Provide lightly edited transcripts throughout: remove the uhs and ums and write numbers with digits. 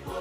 We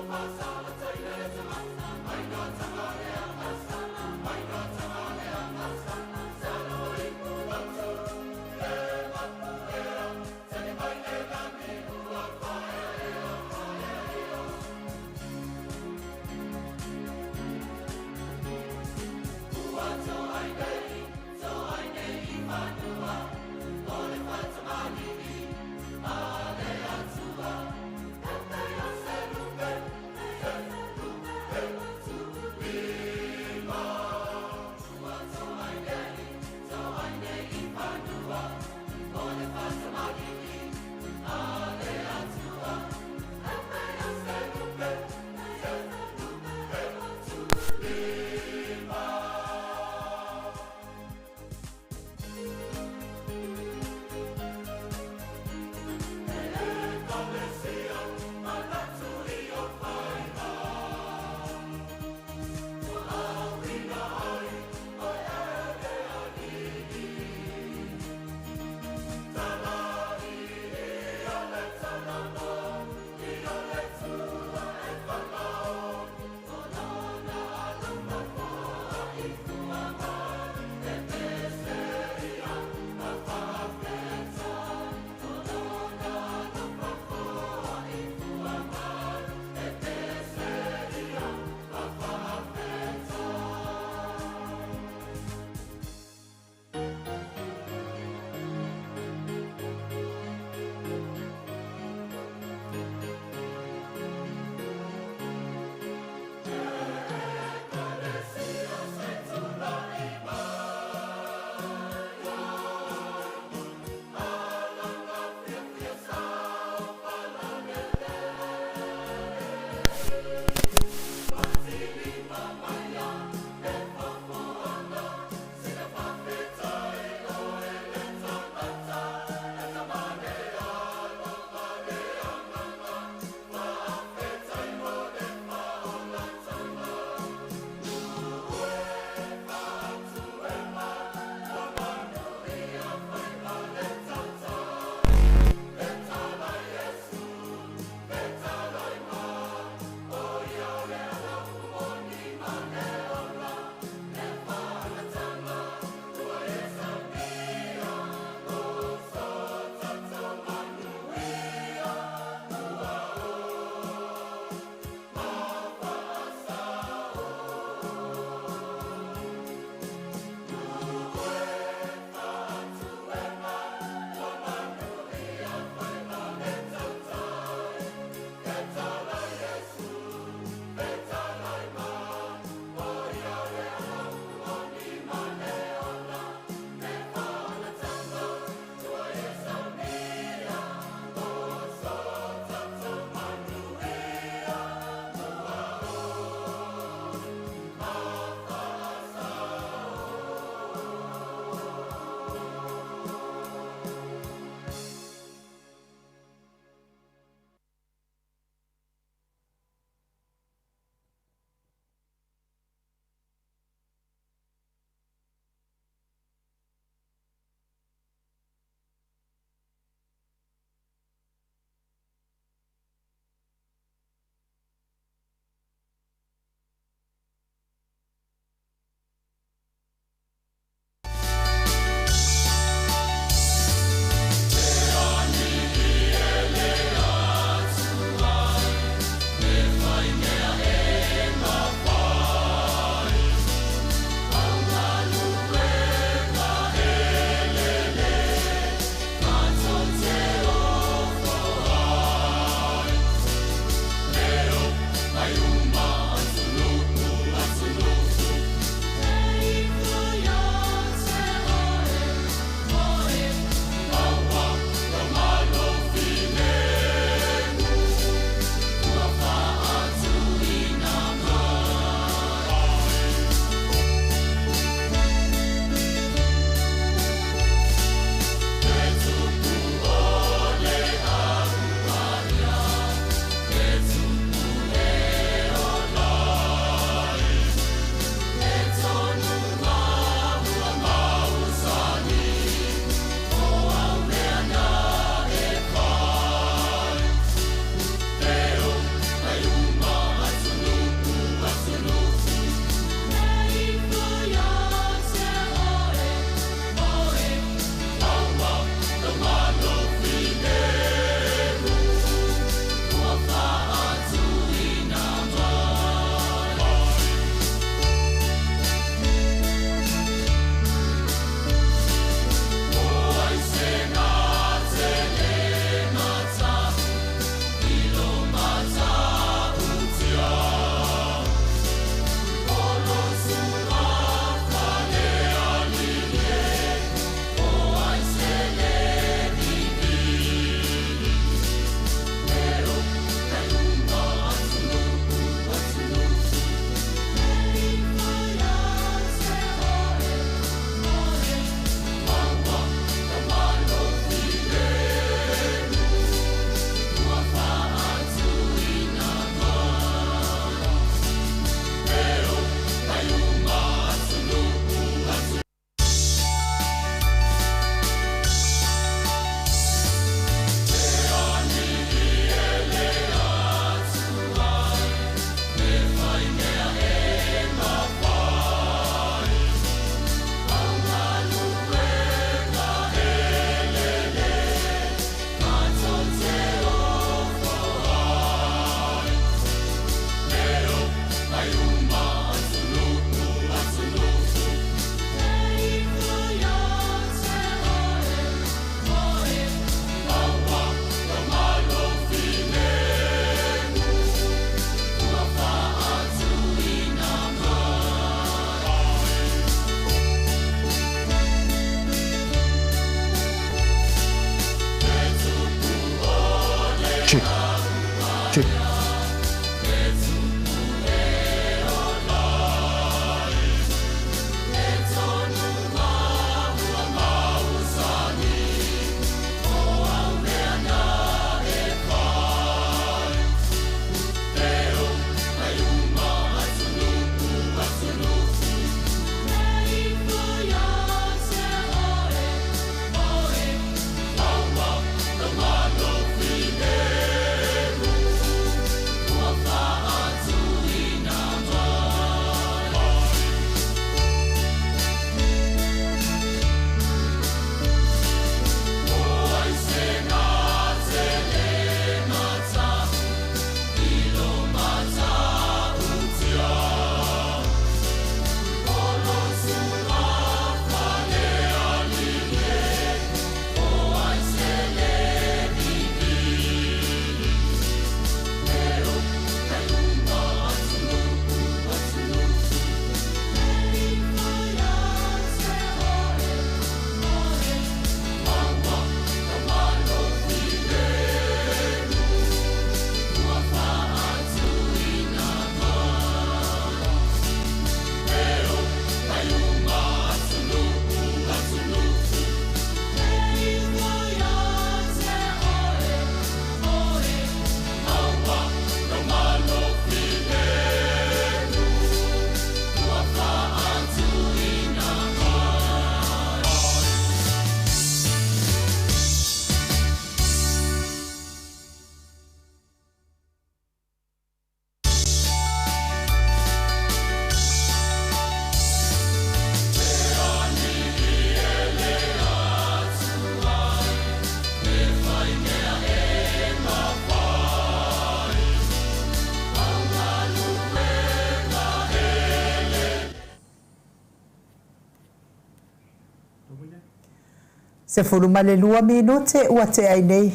Se fulumale lua minute ua te ai nei.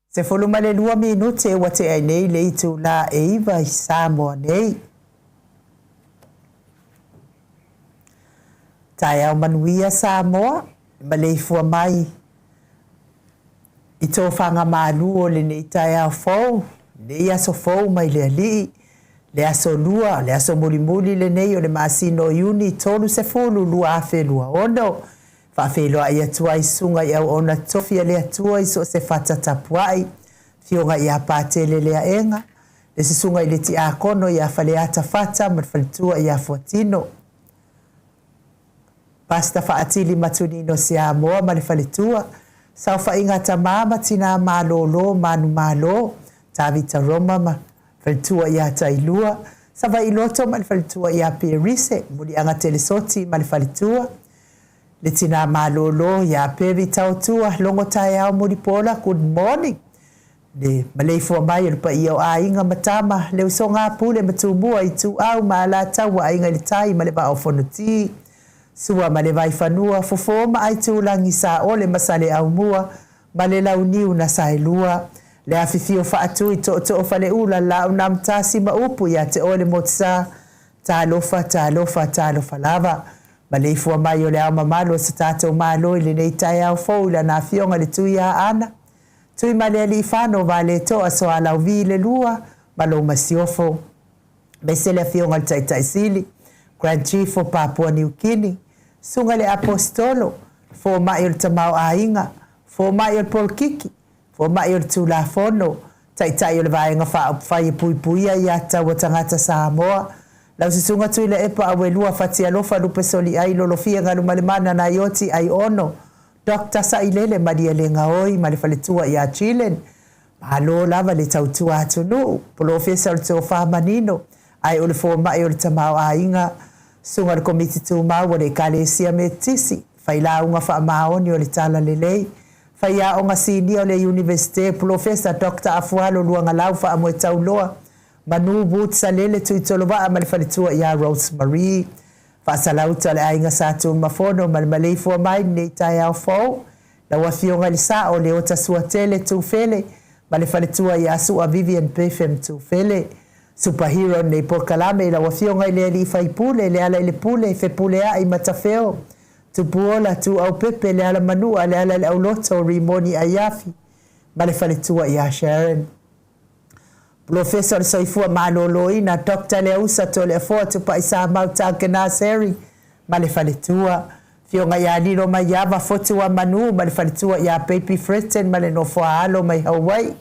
Se fulumale lua minute ua te ai nei le itu la e iwa I Samoa nei. Tai au manuia Samoa, ma le ifua mai. I tō whanga mālu o le nei tai au fau, nei aso fau mai le ali, le aso lua, le aso mulimuli le nei o le maasino iuni, tolu se fulu lua afe lua ono, whawhelua I atua I sunga I au ona tofia le atua I so se whatatapuai, fionga I a pātele le aenga, le se sunga I le ti a kono I a whale ata whata, marwhalitua I a fuatino. Pasta whaatili matunino si a moa ma le whalitua, sau whainga ta mama tina malolo manu malo, tawita roma ma whalitua I a tailua, sa vai iloto ma le whalitua I a perise, muli anga telesoti ma le whalitua, le tina malolo I a peri tautua, longo tai au muli pola, good morning. Le maleifua mai lupa I au a inga matama, le usonga pule matumua I tu au ma ala tawa inga le tai ma le ba ofonoti, sua ma le vai whanua, fofoma ai tūlangi sa ole masale au mua, ma le launiu na sailua, le awhiwhio whaatui to whale ula lau na mtasi ma upu ia te ole motsa, tā lofa lava, ma le ifua mai o le au mamalo sa tātou malo I le nei tai au fau ila na fionga le tui a ana, tui ma le ali whano va le toa so a lau vi le lua, ma lo masiofo, me se le fionga le tai sili, Grand Chief o Papua New Guinea, sunga le apostolo, fo mai o tamau ainga, fo mai o polkiki, fo mai o tula fono, tai o le vaenga whai puipuia I ata wa tangata Samoa, lau si sunga tui le epa awe lua fati alofa lupe soli ai lolofia ngalu malemana na ioti ai ono, Dr. Sailele madia le ngaoi, ma le faletua I a Chilen, malo lava le tautua atunu, professor le tō whamanino, ai o le fo mai o le tamau ainga, sunga le komiti tu mau le kalesia me tisi, fai la unga wha maoni o le tala le lei, fai a onga sini o le universite, professor Dr. Afualo luanga lau wha amoe tauloa, manu boot sa lele tu itoloa a malifalitua I a Rosemary, fa salauta le ainga sa tu mafono, malifua mai ne tai au fau, la wafionga li sa o le ota suatele tu fele, malifalitua I a sua Vivian Pefem tu fele, superhero nei porkalame la wafionga I le fai pule le ala le pule fe pule a I matafeo tu puola tu au pepe le ala manua le ala le auloto rimoni ayafi ma le faletua I a Sharon Professor Soifua Maloloina Dr. Leusa to le fo tu pa isa Maota Kenaseri ma le faletua fionga ya lilo mai yava fotu wa manu ma le faletua ya Baby Fretten ma le nofo alo mai Hawaii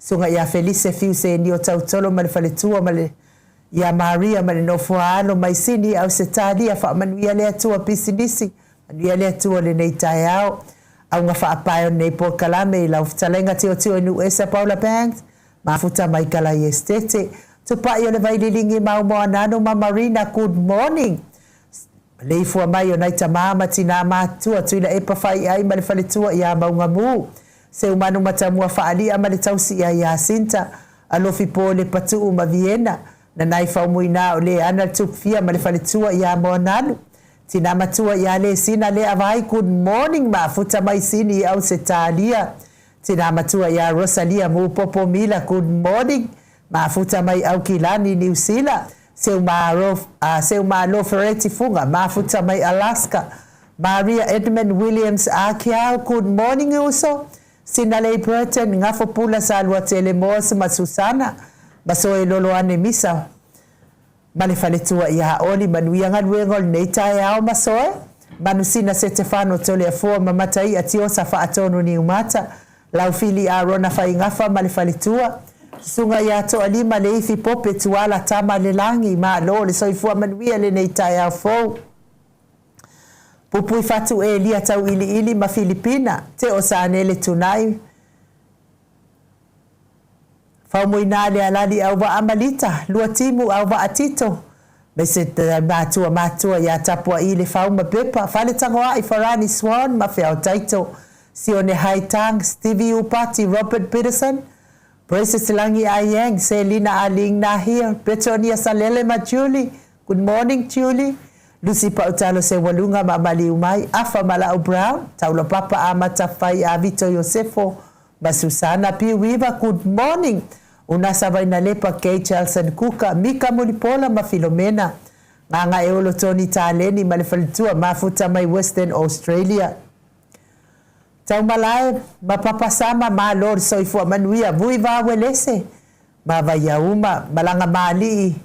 sunga ia Felice fiu se ni o tautolo ma le faletua ma le ia Maria ma le nofoano mai sini au se talia wha manuia le atua pisinisi manuia le atua le nei tai au nga wha apaio nei por kalame I lau ftalenga te o tio inu esa Paula Banks ma futa mai kalai estete tu pa i o le vaililingi mau moa nano ma Marina good morning le ifua mai o naita mama tina matua tuila epa fai ai ma le faletua ia maunga mu se umanu matamua whaalia ma le tausi ia sinta alofi po le patu ma Vienna na nai whaumuina o le ana tupfia ma le whaletua ia moananu tina matua ia le sina le avai good morning ma futa mai sini au se talia tina matua ia Rosalia mu popo mila good morning ma futa mai au kilani New Zealand se umaro Ferretti funga ma futa mai Alaska Maria Edmund Williams Akiao good morning uso Sinalei Burton ngafo pula sa lua tele mos ma Susana baso e lolo ane misa male faletua ia oli manuia ngadwengol nei tai au masoe manu sina Stefano tole afo mamatai atio sa fa atonu ni umata lau fili a rona fa ngafa male faletua sunga ia to ali male ifi pope tuala tama le langi ma lo le soifua manuia le nei tai au fo Pupui fatu e lia tau ili ma Filipina, te o saanele tunai. Faumoina le alali au wa amalita, lua timu au wa atito. Mese matua ya tapua ile fauma pepa, fale tangoa I Farani Swan ma feo taito. Sione Haitang, Stevie Upati, Robert Peterson, Brace Silangi Ayeng, Selina Aling na here. Petronia Salele ma Julie. Good morning, Julie. Lucy Pautalo se walunga mamali umai. Afa Malao Brown. Taula Papa Amata Fai Avito Yosefo. Masusana P. Weaver. Good morning. Unasa vaina lepa Kay Charleston Kuka. Mika Mulipola ma Filomena. Nganga Eolo Tony Taleni malefalitua mafuta mai Western Australia. Tau malai mapapasama ma Lord soifua manuia vui va welese. Ma vaiauma malanga mali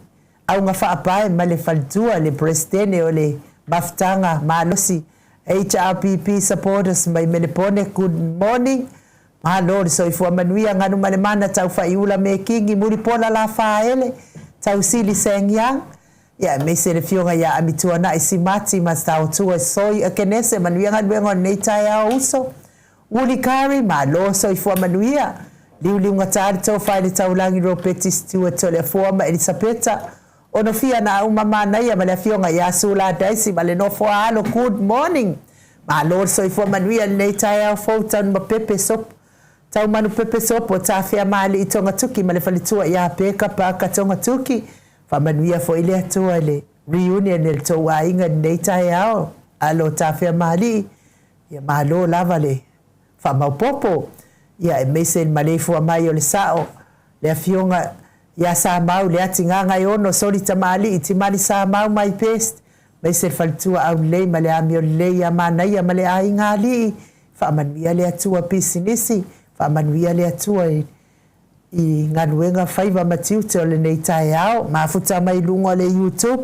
au nga faapae malefalitua le prestene o le maftanga malosi. HRPP supporters mai melepone good morning. Ma Lord soifua manuia nganu malemana tau faiula me kingi Mulipola la faele. Tau sili sengyang. Ya me se le fionga ya amitua na isimati mastau tua soi akenese manuia ngadwengo neita ya uso. Ulikari ma lo so ifua manuia. Liuli ngatari tau faili tau langi ropeti stua tole forma Elisabeta. Onofia na umama na ya male fionga ya sula daisi male no fo alo good morning. Ma lo so ifua manuia neita ya foutan ma pepe sop. Tau manu pepe sop o tafia mali itonga tuki male falitua ya peka pa katonga tuki. Famanuia fo ile atua le reunion el toa inga neita yao alo tafia mali ya malo lava le famaupopo ya emesen malefu wa mayo le sao le afionga ya Samoa le atinganga yono soli tamali itimali Samoa mai pest mesen faltua au le male amio le ya mana ya male aingali famanuia le atua pisinisi famanuia le atua I nganuenga faiva matiute o le nei tae ao, mafuta mai lungo le YouTube,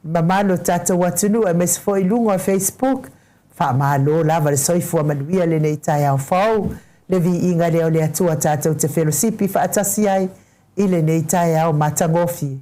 mamalo tata watunu e mesfo I lungo a Facebook, fa malo lava le soifua manuia le nei tae ao fau, le Viiga leo le atua tata o te fellowshipi fa atasi ai, I le nei tae ao matangofi.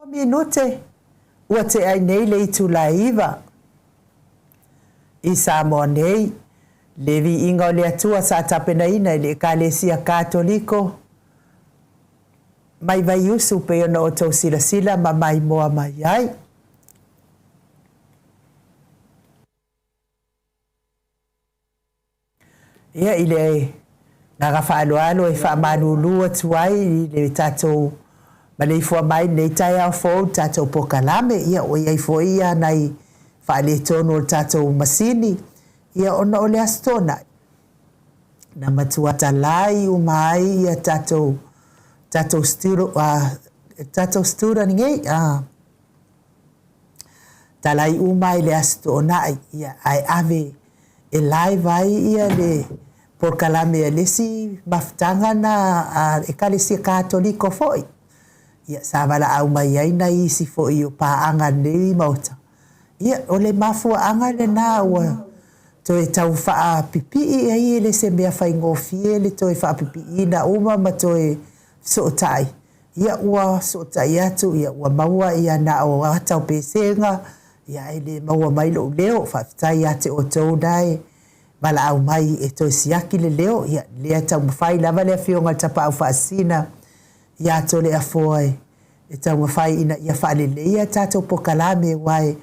minute ua te ai nei le itu laiva i Samoa nei le Viiga o le atua sa tapenaina i le ekalesia katoliko mai Vaiusu pe ona o tau silasila ma mai moa mai ai. Ia i le nga whaaloalo e whaamanulu atu ai i le tatou ma le ifua mai nei tai au fōu tatou pokalame ia o iai fo ia nei whaale tonu o tatou masini ia ona o le astona na matuata lai umai ia tatou student ngei talai umai le astona ia ai ave e lai vai ia le pokalame e lesi maftanga na e kalesia katoliko foi ia savala au mai ai na isi foi o paanga nei Maota ia o le mafuaanga le na ua to e tau faa pipi ai le se mea whaingofie le to e faa pipi na uma ma to e sotai ia ua sotai atu ia ua maua ia na o atau pesenga ia ele maua mai lo leo whaftai ate o tau dai wala au mai e to siaki le leo ia lea tau mawhai lava lea fionga tapa au whaasina ia to lea foe e tau mawhai ina ia whaalele ia tato pokalame wae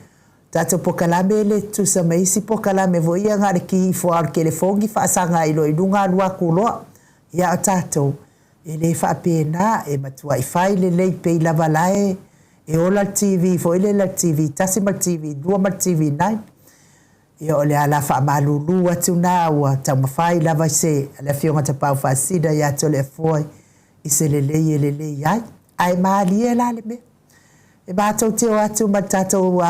tato pokalame le tusa maisi pokalame vo ia ngare ki foar ke le fongi whaasanga ilo i lunga lua kuloa ia tato e le whaapena e matua i whai le lei pei lava lae e ola TV fo ile la TV tasi ma TV dua ma TV nai ia o le ala whaamalulu atu nā ua tau mawhai lava se le fionga te pau whaasida ia to le foi i se le lei ai maali e la le me e mātou teo atu ma tatou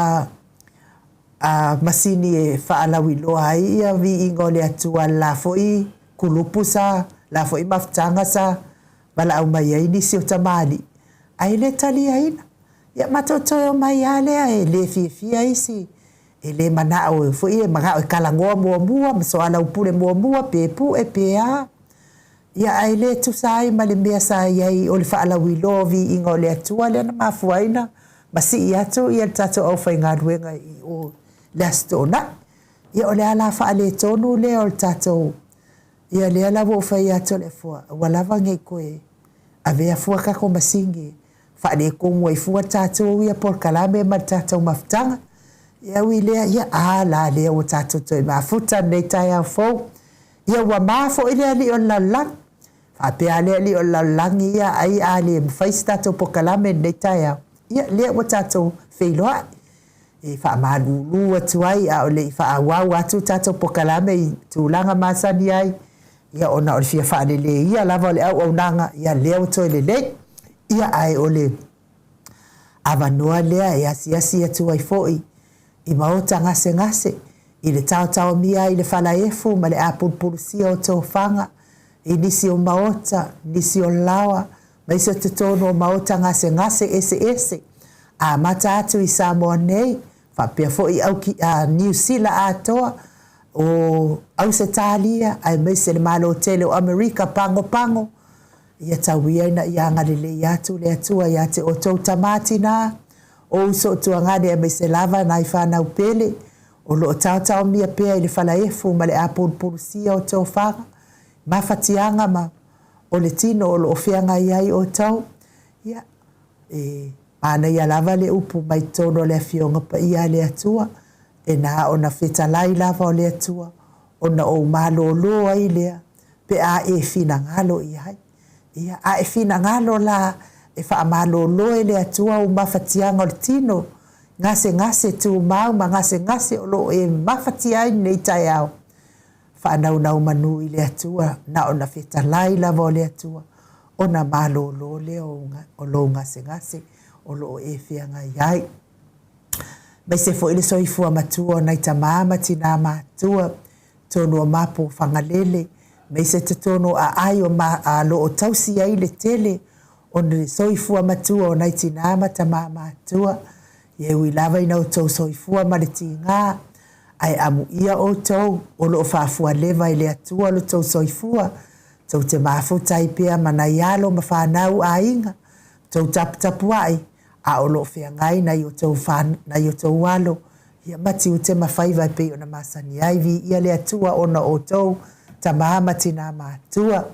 masini e whaalawi loa ai ia Viiga o le atua la foi kulupu sa la foi maftanga sa wala au mai ai nisi o tamali ai le tali aina ia matotoe mai ale e le fia isi e le mana o foi e maga o kalangoa mua masoala upule mua pepu e pea ia ai le tu sai ma le mea sa iai o le whaalawi loa Viiga o le atua le na mafuaina masi i atu ia tato au whainga ruenga i o le astona ia o le ala whaale tonu le o le tato ia le ala wo whai atu le fua walawa ngei koe a vea fua kako masingi whaale kongo i fua tato ia por kalame ma tato maftanga ia ui lea ia ala lea o tato toi mafuta nei tai au fau ia wa mafo i lea li o lalang whapea lea li o lalang ia ai ale mwhais tato por kalame nei tai au ia lea o tato whailoa e whaamalulu atu ai a o le whaawau atu tato pokalame i tūlanga masani ai ia ona o le fia whaalele ia lava o le au nanga ia leo toi le le ia ai o le awanoa lea e asi atu ai foi i Maota ngase i le tau mia i le whalaefu ma le apulpulusia o tō whanga i nisi o Maota nisi o lawa ma iso te tono o Maota ngase ese a mata atu i Samoa nei whapea fo i au ki New Zealand atoa o Ausitalia ai meise le malo tele o Amerika pango ia tauia ina i angalele i atu le atua i ate o tau tamati na o uso tuangane e meise lava na i whanau pele o lo tau mia pea i le whalaefu ma le apulpulusia o tau whanga mawhatianga ma o le tino o lo ofeanga i ai o tau ia ana ia lava le upu mai tono le fionga pa ia le atua e na ona fetalai lava o le atua ona o malolo ai lea pe a e fina ngalo ia ia a e fina ngalo la e wha malolo e le atua o mawhatianga o le tino ngase tu mau ma ngase o lo e mawhatiai nei tai au whanau manu i le atua na ona fetalai lava o le atua ona malolo le o lo ngase o lo e whianga iai. Mai se fo ile soifua matua nai tamama tina matua tono mapo whangalele. Mai se te tono a ai o a lo o tausi ai le tele o ne soifua matua o nai tina tamama matua. Ye ui lava ina o tau soifua ma le tinga. Ai amu ia o tau o lo whafua leva i le atua lo tau soifua. Tau te mafu taipea mana ialo ma whanau a inga. Tau tapu ai. a o lo fea ngai na yo tau fan na yo tau walo ia mati o te mawhai vai pe o na masani aivi ia le atua o na o tau ta mahamati na matua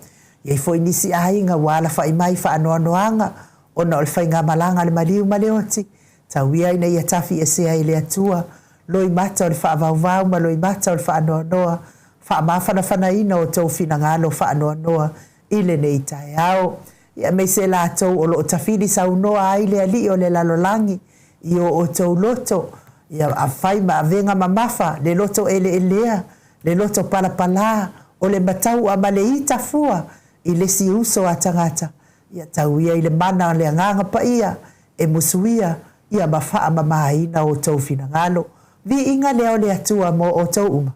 ia i foi nisi ainga wala whai mai wha anoa noanga o na olwhai ngā malanga le maliu maleoti tau ia ina ia tafi e sea i le atua loi mata o le wha vau ma loi mata o le wha anoa noa wha mawhana whana ina o tau fina ngalo wha anoa noa i le nei tae au ia mei se la tau o lo tafidi sau noa ai le ali o le lalolangi i o tau loto ia a whai ma venga mamafa le loto ele elea le loto palapala o le matau a male i tafua i le si uso a tangata ia tau ia i le mana le anganga pa ia e musuia ia mawha mamaina o tau fina ngalo vi inga leo le atua mo o tau uma.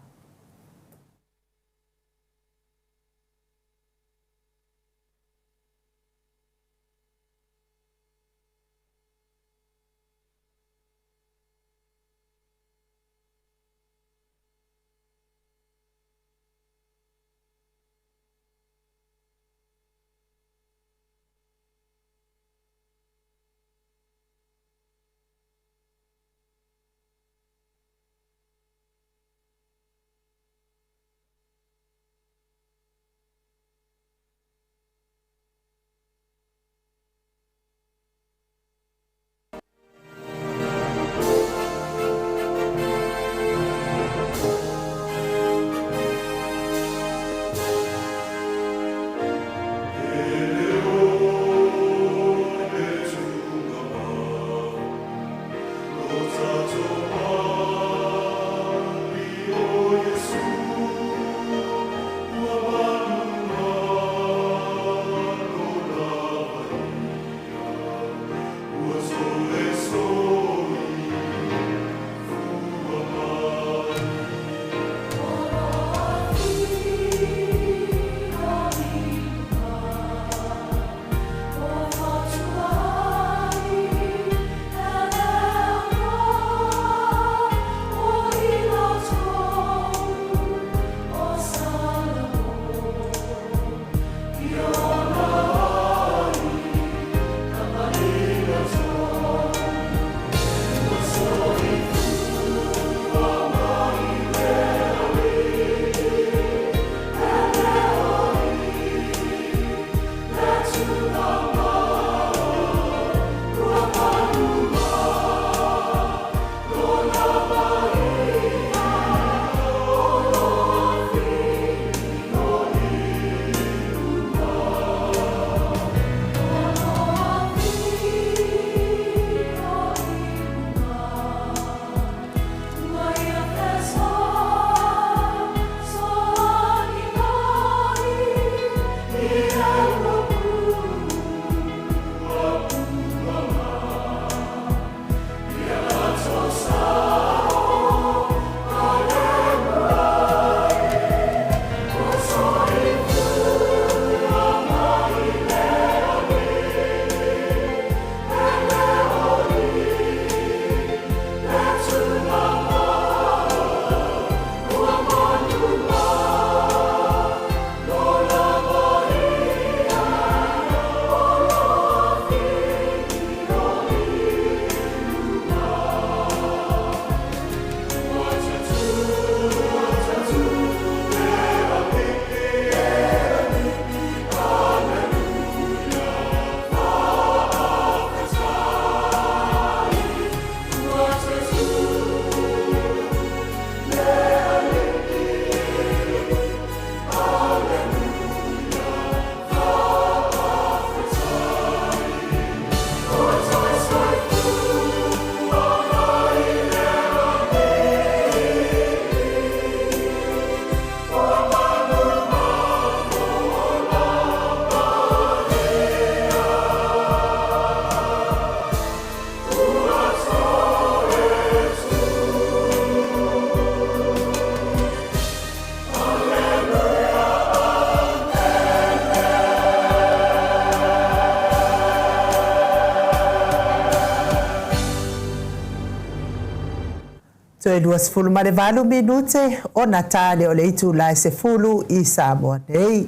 So duas fulu ma le valu minute o Natale o le itu lai se fulu i Samoa nei.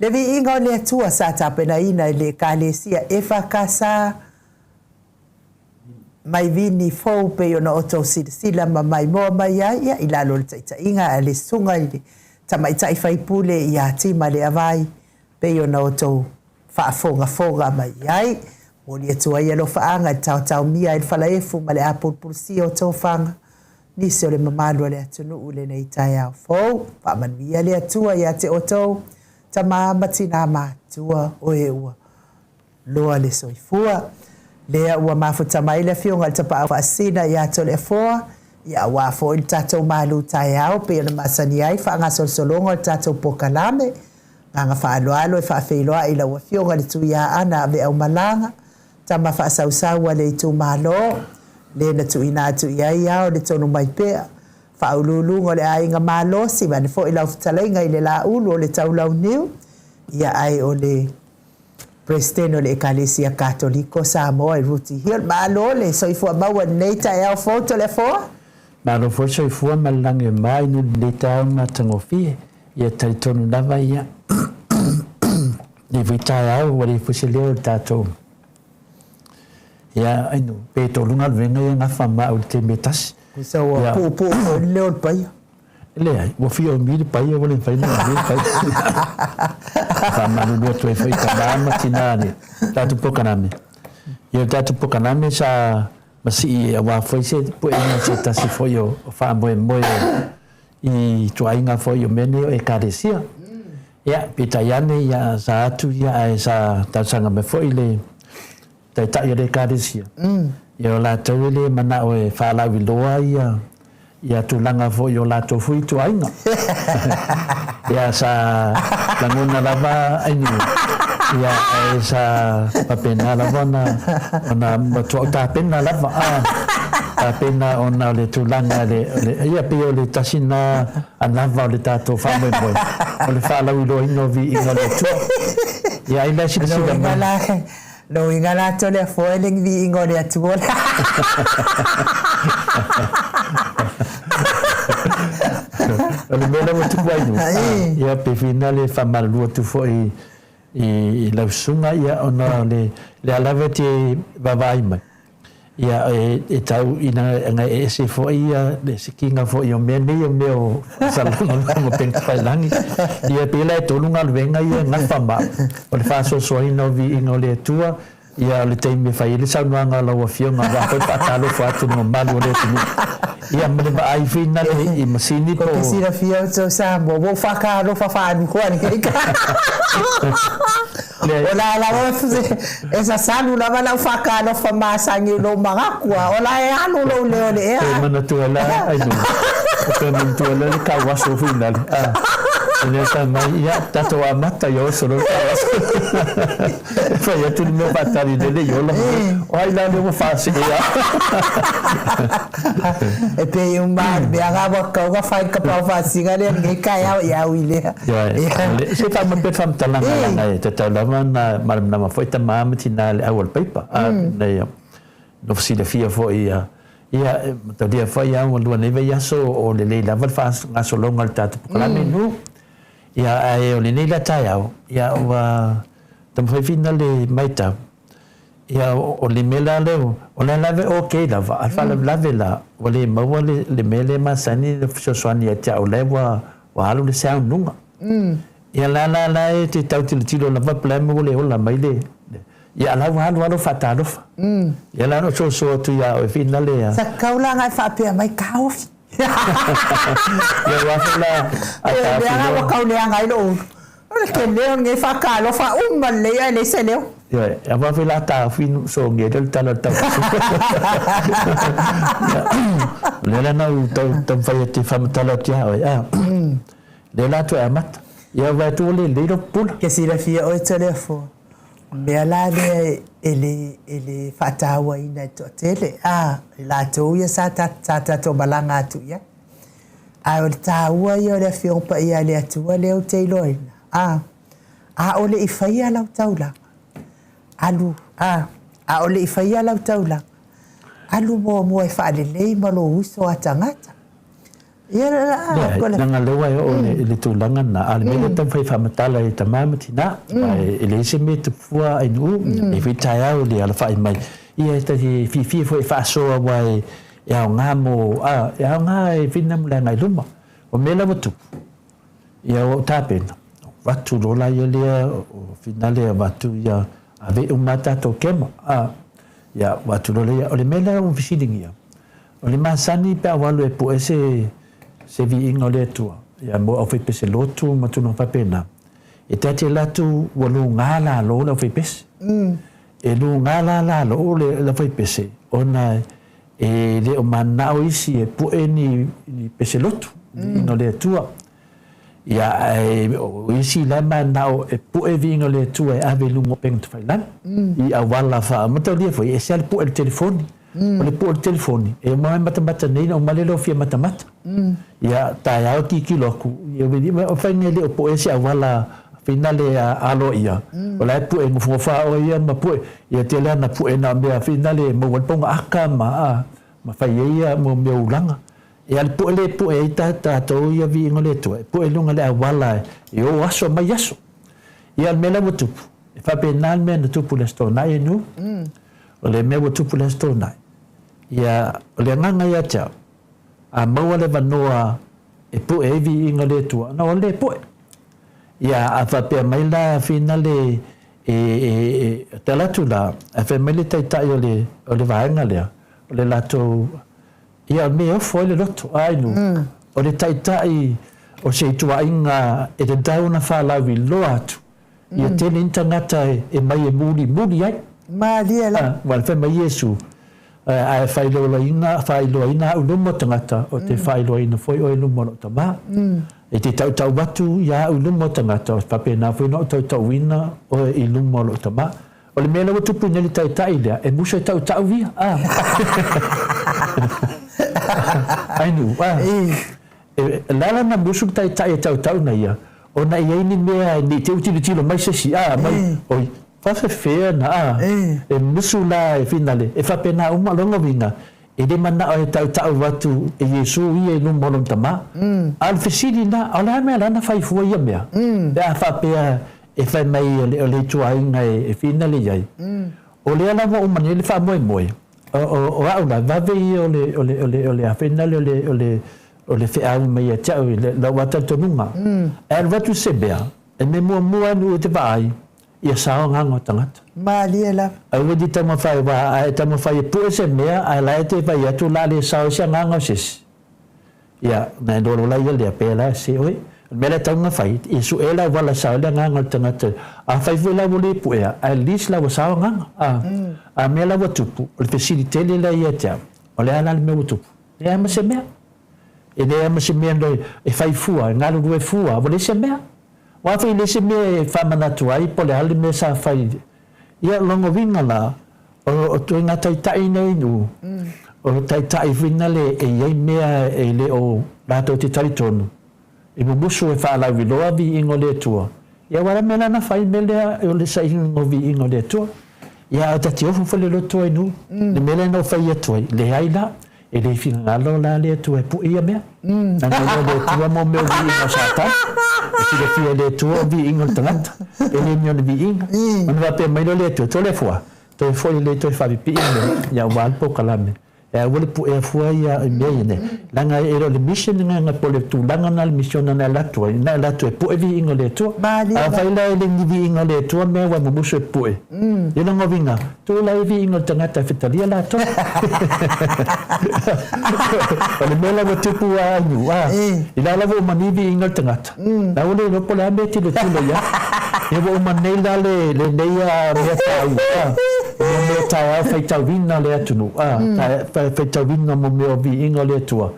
Le Viiga o le atua sa tapena ina le kalesia e whakasa mai vini fou pe ona oto sila mai mo mai ia ila lo tsa inga le sunga ile tamai tai fai pule ia ti male avai pe ona oto fa fonga mai ai o le tua ia lo faanga tau mia il fala efu male apol pulsi o to fanga ni se le mamalo le tunu ule nei tai au fo pa man via le tua ia te oto tama matina ma tua o e ua loa le soifua lea ua mafuta mai le fionga le tapa au asina ia to le foa ia ua fo il tatou malu tai au pe ona masani ai faanga solsolongo le tatou pokalame nganga faaloalo e faafeiloa i laua fionga le tuia ana ave au malanga tama faasausaua le itu malo le na tuina atu iai ao le tonu mai pea faaululuga le aiga malosi mane foʻi laufetalaiga i le laulu o le taulauniu ia ai o le presidente o le ekalesia katoliko Samoa i Ruti Hill malo le soifua maua lenei taeao fou tolefoa malo foi soifua ma le lage mai nu le tauga tagofie ia taitonu lava ia le vitaeao ua le fusilea o le tatou ia ainu pe toluga luega ia gafa maʻu le temetasi kusaua pupu o leo le paia lea ua fiomi le paia ua le faina le paia famalulu atu e foi kalama tinane tatou pokaname ia tatou pokaname sa masii auā foi se puʻiga se tasi foi o faamoemoe i tuaiga foi o mene o ekalesia ia pitaiane ia sa atu ia e sa tausaga me foi le taitaʻi o le ekalesia ia o latou le manaʻo e faalauiloa ia tulaga foʻi o latou fui tuaiga ia sa lagona lava ainu ia e sa papena lava ona matuaʻu tapena lava tapena ona o le tulaga ia pe o le tasina alava o le tatou faamoemoe o le faalauiloaina o viiga le atua ia ai lai silasila mai lo inga la tole foiling vi ingo le atua le mele mo tu vai no ia pe finale fa mal lu tu foi i la sunga ia ona le alave te vai mai ia e tau ina nga ese foi ia le sikinga foi o mene o meu salão mo pen fai langi ia pe la to lunga venga ia nga fa ma o le fa so ina vi ina le tua ia le te me fai le sa nga la wa fionga va ko patalo fa tu no malu le tu ia me ba ai fina le i masini ko si la fio so sa mo fa ka lo fa ni ko ni ka ola la wa esa sanu la va fa ka lo fa ma sangi lo magakua ola e anu lo le ole e mana tu ala ai no ko men tu ala le ka wa so fina nessa mai ia tato amata yo solo foi eu tudo meu batalha dele eu lá olha lá eu vou fazer e pe um bar me agava ka fai ka pa fasinga le ngai ka ya wile se fa me pefam talanga na te talama na ma foi tamam tina awal paper na no filosofia foi ia tadia foi ia o lua neve ia so o le lava fa ngaso longa tatu kala menu ia ai o le nei la taiao ia ua tam fai fina le maita ia o le mela leo o le lave okay lava alfa lave la o le maua le mele masani le fsoswani ia tia o lewa wa halu le sound nunga ia la e te tau tilo lava plame o le ola mai le ia la wa halu fatalo ia la no so tu ia o fina le sa kaula ngai fa pe mai kaofi ia wafela ia wa kaule ngai lo ke le ngai fa ka lo fa le ia le se leo ia wafela ta fin so ngai del tala ta le la na ta fa te fam tala tia ia le la tu amat ia va tu le lo pul ke si la fia o telefone me la de ele fatawa ina to tele la to ya sata to balanga tu ya o taua ia le fion pa ia le atua le o teiloina o le ifaia lau taula alu o le ifaia lau taula alu mo e faalelei ma lo uso a tangata ia nanga lewa o le tūlanga na ale mele tam fai whamatala e tamama tina e le ese me te fua ai nu e vitai au le ala whai mai ia te fifi foi whaasoa wai e au ngā mō e au ngā e whina mula ngai luma o mela watu ia o tāpena watu rola ia lea o whina lea watu ia a ve umata tō kema ia watu rola ia o le mela o wisilingi ia o le masani pe awalu e po e se vi inga o le tua ia mo au whipese lotu matuna papena e te latu walu ngā la lo la whipese e lu ngā la lo le la whipese ona e le o manao isi e po e ni pese lotu inga le tua ia o isi la manao e po e vi inga le tua e ave lungo peng tu whailan i a wala wha mata lia foi e se ale po e le telefoni o le po e le telefoni e mai mata nei o malelo fia mata ia tai au ki loku ia vedi o whainga le o po e se a wala finale alo ia o lai pu e ngofa o ia ma pu ia te lana pu e na mea finale mo walponga aka ma fai ia mo me ulanga e al pu e ta to ia vi ngole to pu e lunga le awala e o aso mai aso ia al mela mutu e fa penal me na tupu le sto na e nu o le me tupu le sto na ia o le nganga ia cha a mo le vanoa e pu e vi ngole to na o le pu ia a fa pe mai la finale e talatula a fa mai le tai o le vaenga le o le lato ia me o foi le loto ai no o le tai o se tua inga e te dauna fa la vi lo atu ia te intangata e mai e muli ai ma dia la wal fa mai Yesu a fai lo ina u lumo tangata o te fai lo ina foi o lumo lo tama e te tau watu ia u lumo tangata o papena foi no tau wina o i lumo lo tama o le mena watu pu neli tai lea e muso tau via ai nu lala na musu tai tau na ia o na ia ni mea ni te utili mai se si mai oi fa fe na e musu la e finale e fa pena uma longa vinga e de mana o tau watu e Yesu ia no mono tama al fesili na ala me la na fai fu ia mea da fa pe e fa mai le tua inga e finale ai o le ala mo mani le fa moi o aula va ve o le a finale o le fe au mai cha la wata tonunga el watu se bea e me mo nu te vai ia sao nganga tangata maliela a wedi tama fai wa a tama fai pu se mea a la te vai atu la le sao se nganga ses ia na do la ia le pela se oi mele tanga fai i su ela wala sao le nganga tangata a fai vela vole pu ia a lis la sao nganga a mela watupu o facilite le la ia tia o le ala me watupu e ama se mea e le ama se mea no e fai fua ngalo due fua vole se mea wa fai le se me fa manatu ai po le hali me sa fai ia longo vinga la o tu nga tai nei nu o tai vinga le e ia mea e le o lato te talitonu e bubusu e fa la viloa vi ingo le tua ia wala mela na fai mele o le sai ingo vi ingo le tua ia ta ti ofu le loto nu le mele no fai e tua le aila e le finga la le tua pu ia mea na le tua mo me vi ingo sata si le fia le tua vi ingo tangata e le mio vi inga man va pe mai le tua to le foi le to fa pi ia wal po kalame e wole pu e fua ia me ne langa e le mission nga pole tu langa na mission na la tua e pu e vi ingo le tua a vai la le ni vi ingo le tua me wa mo so pu e ina ngo vinga tu la vi ingo tangata fitalia la to ole me la mo tupu a nu ila la vo mani vi ingo tangata na wole no pole ame ti le tu ya e vo mani la le neia me ta me ta fai tau vina le atunu fai tau vina mo me vi inga le tua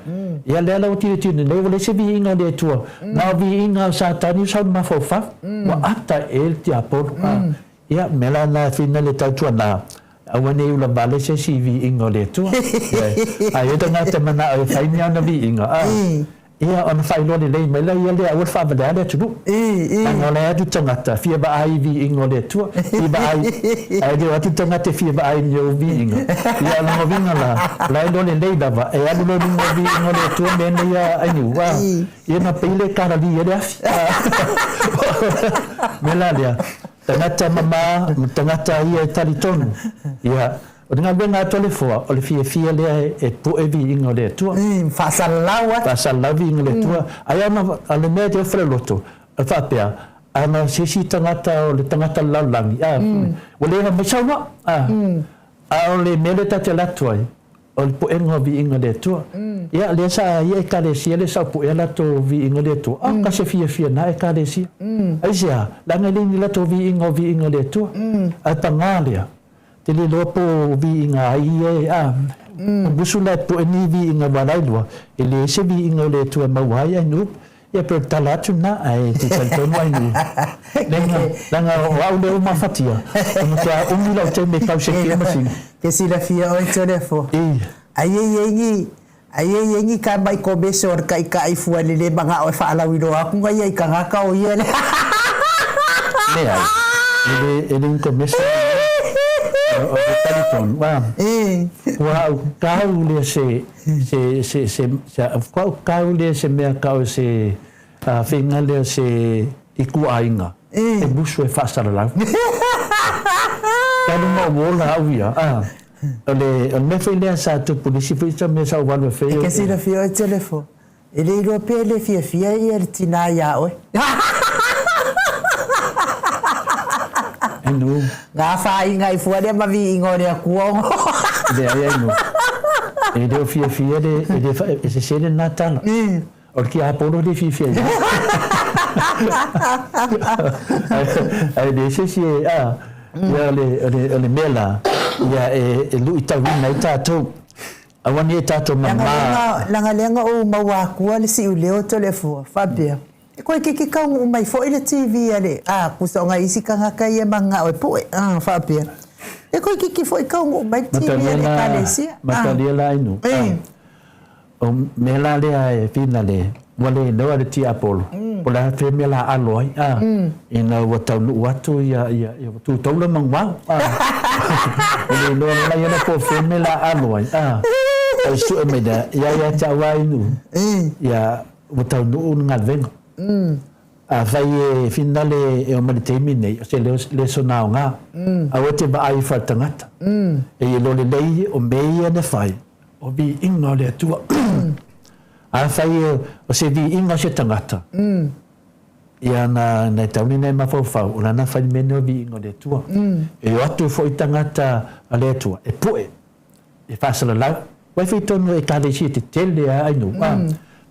ia le ala o tiri le vole se vi inga le tua na vi inga sa tani sa ma fofa wa ata el ti apor ia mela na fina le tau tua na awane ula vale se si vi inga le tua ai ta ngata mana ai fai nya na vi inga ia on fai lo le mela ia le awal fa vale le tu na le atu tangata fia ba ai vi ingo le tua fia ba ai de atu tangata fia ba ai yo vi ingo ia no vinga la lo le dava e adu lo vi ingo le tua men ia ai ni wa ia na pile cara di ia mela dia tangata mama tangata ia talitonu ia O nga benga tole fo o le fia le e po e vi ingo le tua. Fa lawa. Fa lawa vi ingo le tua. Ai ana ale me te ofre loto. Al fa pea ana sisi tangata o le tangata laulangi. O le me sawa. O le mele ta te latuai. O le po engo vi ingo le tua. Ia le sa ia ka le sia le sa po e lato vi ingo le tua. Ka se fia na e ka le sia. Ai sia la ngai ni lato vi ingo le tua. Ai pangalia. Te le lopo vi inga ia busula po ni vi inga walailua e le se vi inga le tua mawai anu ia per talatu na ai te tantono anu langa au le uma fatia no te umi la te me kau se ke masin ke si la fia o telefo ai yengi ka mai ko besor kai kai fu le banga o fa ala wiro aku ngai ka ngaka o ia le ele un começo o teleton wow kau le se kau le se me kau se finga le se iku ainga e busu e fasa la kau mo wola awia ole me fele sa tu polisi fisa me sa walo fe ke si la fio telefo ele ro pele fia ia tina ya oi anu nga fa inga i fuade ma vi ingo le kuongo de ai no e de fia de se se de natal o ki a polo de fia ai de se ya le mela ya e lu itawina itato awani itato mama langa lenga o mawa ku le si uleo telefo fabia ko ke ka mai fo ile tv ale ku so nga isi ka ka ye manga o po fa pia e ko ke fo ka mai tv ale ka le si matalia la inu o mela le ai finale wale no ale ti apolo pola fe mela aloi ina wata watu ya tu tola mangwa ele no la yana ko fe mela aloi o su me da ya chawa inu ya wata no ngadvengo vai finale e o maritimi nei se le sonao nga a wote ba ai fa tangata e lo le lei o meia ne fai o bi ingo le tua a fai o se vi ingo se tangata ia na tauni nei mafaufa o na fai mene o vi ingo le tua e o atu foi tangata a le tua e poe e fasala lau wai fai tonu e kade si te tele ai no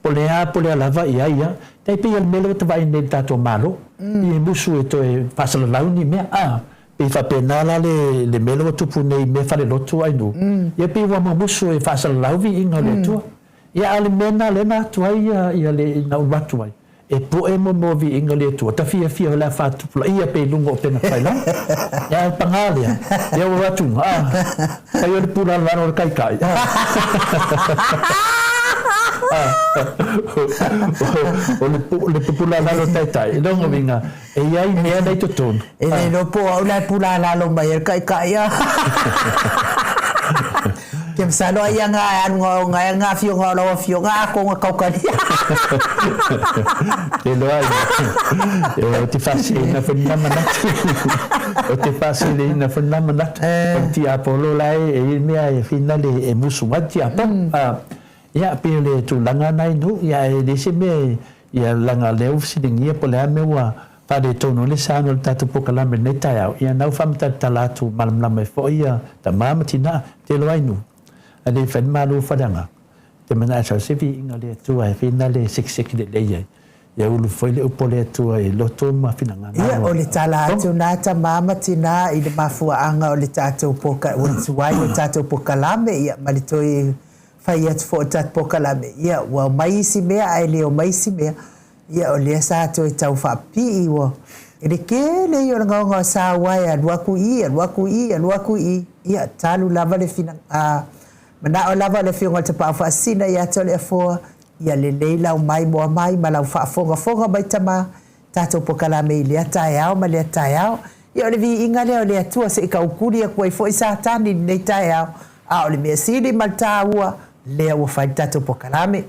polea lava ia tai pe al melo te vai nei tato malo i musu e to e fasala lau ni me pe fa penala le melo tu punei me fa le lotu ai no ia pe wa musu e fasala lau vi inga le tu ia ale mena le na tu ai ia le na watu ai e po e mo vi inga le tu ta fia la fa tu ia pe lungo pe na fa la ia pangalia ia watu ai o pura la no kai o le pupula lalo tai longo vinga e ai mea nei totonu e nei no po au la pula lalo mai kai Kem salo ia nga fio nga ko nga kaukani te lo ai o te facile na fenamana o te facile na fenamana ti apolo lai e mea e finale e musu wati apa ia pele tu langa nai no ia e dese me ia langa leu sidingia pole ame wa pa de tono le sano tatu pokala me nei tai ia nau famta talatu malam me fo ia ta mama tina te lo ai no ade fen malu fadanga te mana sa sevi inga le tu ai finale sik de le ia ulu foi le pole tu ai loto ma finanga ia o le talatu na ta mama tina i le mafua anga o le tatu poka o tuai o tatu pokala me ia malitoi fai atu fo tat pokalame ia wa maisi mea ai leo maisi mea ia o lea sa to tau whapi wa ele kele i o nga sa wai aluaku i ia talu lava le fina mana o lava le fionga te pao whaasina ia to le afoa ia le leila o mai moa mai ma lau whaafonga mai tama tato pokalame i lea tae au ma lea tae au ia o le vi inga leo lea tua se ika ukuri a kuai fo i sa tani nei tae au o le mea siri ma ta ua lea ua fai tato pokalame.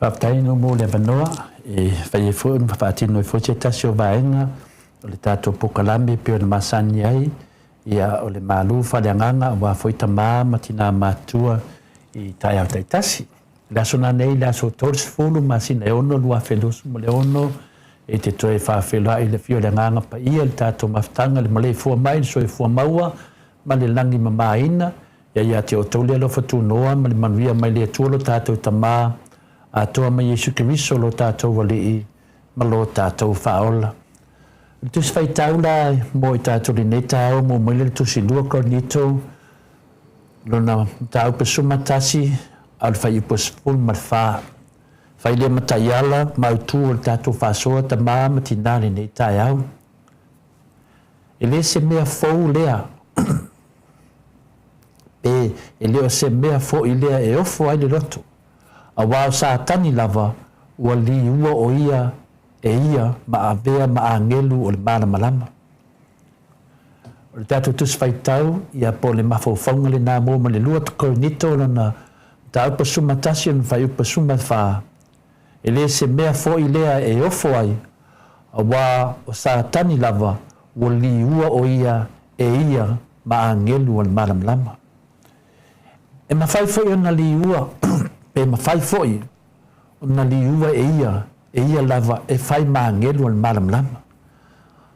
Whaptai no mō le wanoa, whai e fōi, whaatino e fōi te tasi o vaenga, o le tātou pokalame pio na masani ai, ia o le mālu whaleanganga, wa fōi ta mā, matina mātua i tai au tai tasi. Laso nā nei, laso tōris fōlu, masina e ono, lua whelusu mo le ono, e te toe whawhelua i le fio le nganga pa ia, le tātou maftanga, le male fua mai, so e fua maua, ma le langi mamaina, ia te o tōlea lo whatu noa, ma le manuia mai le tuolo tātou ta mā, Atua mai Yesu Kiriso lo tātou wale i ma lo tātou whaola. Tus whai taula mo i tātou li nei tāo mo moile le tusi lua ko nito lo na tāu pesuma tasi al whai upos pul ma wha. Whai lea mataiala mautu o le tātou whasoa ta maa matina li nei tāiau. E le se mea fau lea. E leo se mea fau i lea e ofo ai le roto. A wao sa tani lava ua li ua o ia e ia ma a vea ma a ngelu o le mana malama. O le tātou tus whaitau ia po le mawhauwhaunga le nā mō ma le lua tuko nito na ta upa suma tasi on whai upa suma wha. E le se mea fo i lea e ofo ai a wā o sa tani lava ua li ua o ia e ia ma a ngelu o le mana malama. E mawhai fo i ona li ua pe ma fai foi ona li ua e ia lava e fai maangelu al malam lama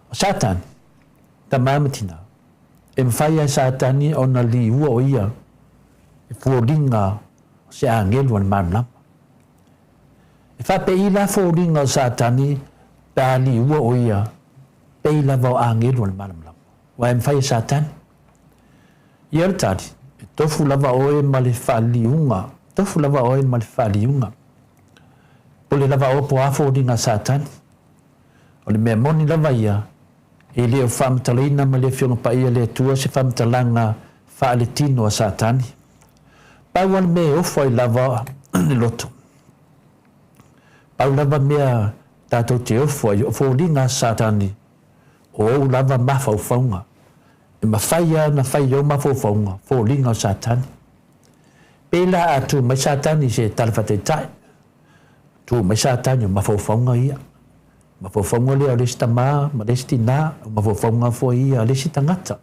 o satan ta mamatina e ma fai ai satani ona li ua o ia e fuoringa se angelu al malam lama e fa pe ila fuoringa o satani ta li ua o ia pe ila va angelu al malam lama wa e ma fai satani ia tadi e tofu lava oe ma le faliunga tofu lava oe ma le whaaliunga. Po le lava o po afo ringa satani. O le mea moni lava ia, e leo whaamtalaina ma le fionga pa ia le tua se whaamtalanga whaale tino a satani. Pau al mea ofo ai lava le loto. Pau lava mea tātou te ofo ai ofo ringa satani. O au lava mawhauwhaunga. E mawhaia na whaia o mawhauwhaunga, fo ringa o satani. Pela atu mai satani se talfate tai. Tu mai satani mafaufaunga ia. Mafaufaunga le alesi tama, malesi na, mafaufaunga fo ia alesi tangata.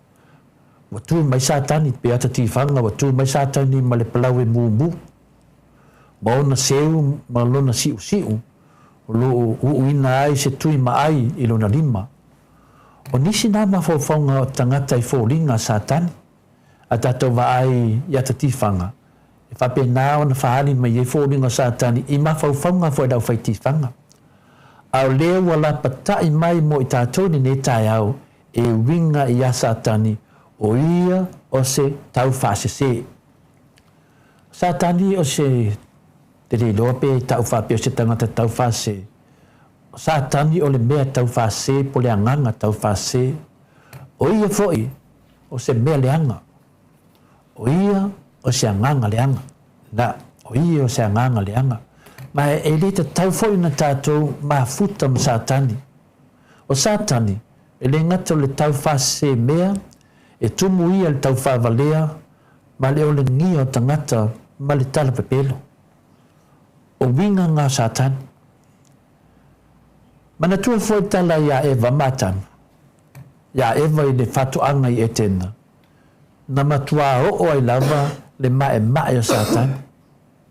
Watu mai satani pe ata tifanga, watu mai satani male palawe mumu. Maona seu, malona siu siu. Lo uina ai se tui mai ilona lima. O nisi na mafaufaunga tangata i fo ringa satani. Atato va ai yata tifanga. E whape nāo na whaari mai e fōringa satani i mawhauwhaunga fo e dau whaitifanga. Au leo wala patai mai mo i tātou ni ne tai au e winga i a satani o ia o se tau whasese. Satani o se te re lope tau whape o se tangata tau whase. Satani o le mea tau whase po le anganga tau whase. O ia foi o se mea leanga. O ia o se anganga leanga. Na, o ia o se anganga leanga. Ma e le te tau foi na tātou ma futa ma satani. O satani, e le ngata o le tau whase mea, e tumu ia le tau whavalea, ma le o le ngia o tangata, ma le tala pepelo. O winga ngā satani. Mana tua foi tala ia Eva matan. Ia Eva i le whatuanga i etena. Na matua o ai lava, le mae o satan.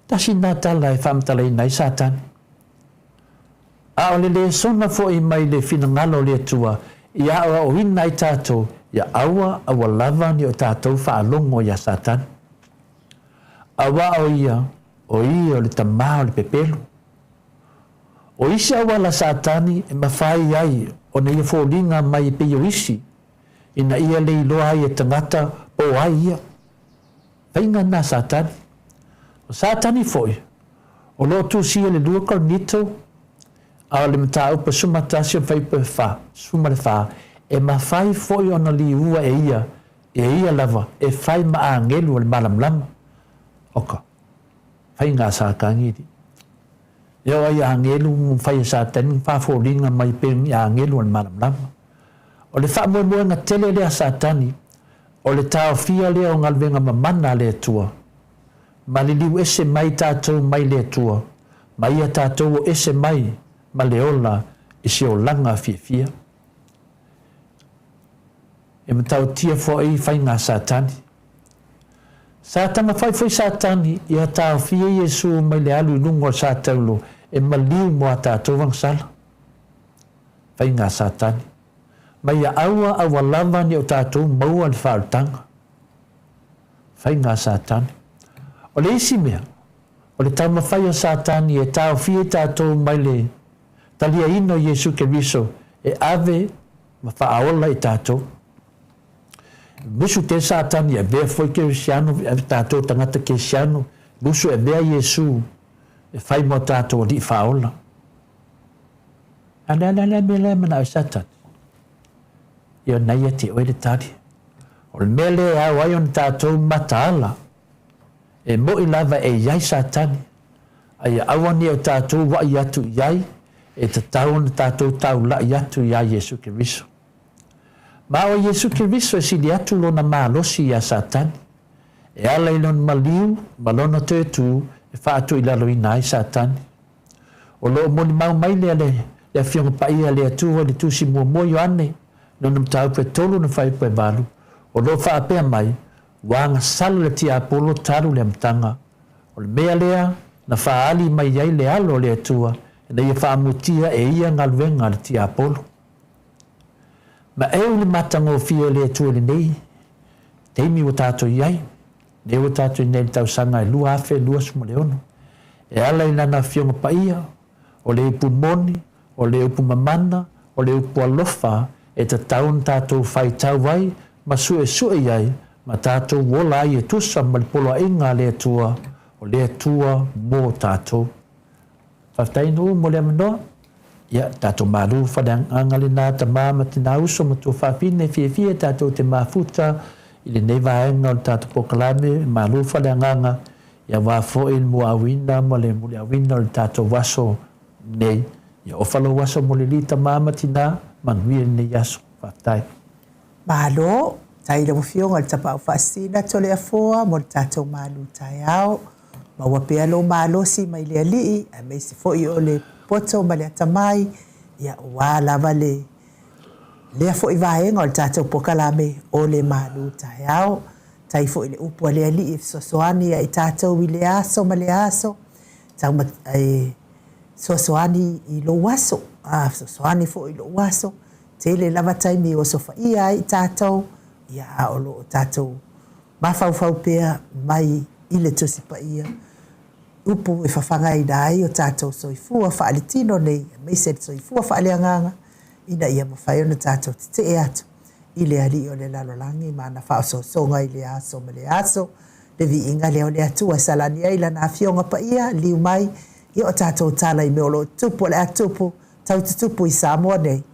Tasi nā tala e whamtalai nei satan. A o le sona fo i mai le finangalo le tua, i awa o ina i tātou, ia awa lava ni o tātou whaalongo ia satan. Awa o ia o le tamā o le pepelo. O isi awa la satani e mawhai ai o na ia fōringa mai i peio isi, ina ia le iloa ai e tangata po ai ia. Vainga na satani. O satani foi. O lo tu sia le lua kal nito. A le mta upa sumatasi o fai pa fa. Suma le fa. E ma fai foi ona li ua e ia. E ia lava. E fai ma a ngelu al malam lama. Oka. Fai ngā sākangi di. Eo ai a ngelu fai satani. Fa fo ringa mai pēngi a ngelu al malam lama. O le fa mua mua ngā tele lea satani. O le tau fia lea o ngalwenga mamana lea tua. Ma li liu ese mai tātou mai lea tua. ma ia tātou o ese mai ma le ola i se o langa fia. E matau tia fo ei whai ngā Satani. Satana whai Satani ia tāo fia Iesu mai le alu nungo o Sataulo e maliu mo a tātou wangsala. Whai ngā Satani. Mai a aua lava ni o tātou maua le whaarutanga. Whai ngā Satani. O le isi mea, o le tauma whai o Satani e tāo fia tātou mai le talia ino Iesu Keriso e ave ma whaaola i tātou. Busu te Satani e vea foi Kerisiano, e tātou tangata Kerisiano, busu e vea Iesu e whai mo tātou li whaola. Ana mele mana o Satani. Ia nei e te oere tari. O le mele au ai on tātou mataala. E mo i lava e iai Satani. Ai awani o tātou wa i atu iai. E te tau na tātou tau la i atu iai Iesu Keriso. Ma o Iesu Keriso e sili atu lona mālosi ia Satani. E ala i lon maliu, malona te tu, e whaatu i lalo i nai Satani. O lo moni mau mai le fionga pa ia le atu o le tusi mua mua ane. Nona mtau pe tolu na whai pe valu. O lo whaapea mai, wanga salu le tia apolo taru le mtanga. O le mea lea, na whaali mai iai le alo le atua, e na ia whaamutia e ia ngaluenga le tia apolo. Ma eo le matango fia le atua le nei, teimi o tato iai, ne o tato i nei tau sanga e lua afe, lua suma leono. E ala i nana fionga pa ia, o le upu moni, o le upu mamana, o le upu alofa, e ta taun tātou whai tau wai, ma sue iai, ma tātou wola ai e tusa ma le polo inga le atua, o le atua mō tātou. Whaftainu mo le amanoa, ia tātou maru whadang angale nā ta māma te nā uso ma tō whapine fia tātou te mafuta, i le nei vaenga o tātou pokalame, maru whadang anga, ia wafo il mua awina, mo le mule awina o tātou waso nei, ia ofalo waso mo le lita māma te nā, manuia ne yaso whaftai. Malo, tai le mawhionga le tapa au whaasina tole a foa, mo le tātou malu tai au, ma wapea lo malo si mai le alii, a mei se foi o le poto ma le atamai, ia wā lava lea foi vaenga o le tātou pokalame o le malu tai au, tai foi le upua le alii, sosoani i tātou i le aso ma le aso, tau sosoani i lo waso, sosoani fo i lo waso, te le lava taimi o sofa ia i tātou, ia o lo tātou, mawhau pea mai i le tusi pa ia, upu e whawhanga i nai o tātou soifua whaalitino nei, mei se soifua whaaleanganga, ina ia mawhai ona tātou te e atu, i le ali o le lalolangi, mana whao songa i le aso ma le aso, le Viiga leo le atua salani ai lana fionga pa ia, liu mai, i o tātou tala i meolo tupu le atupu, tau tupu i Samoa nei.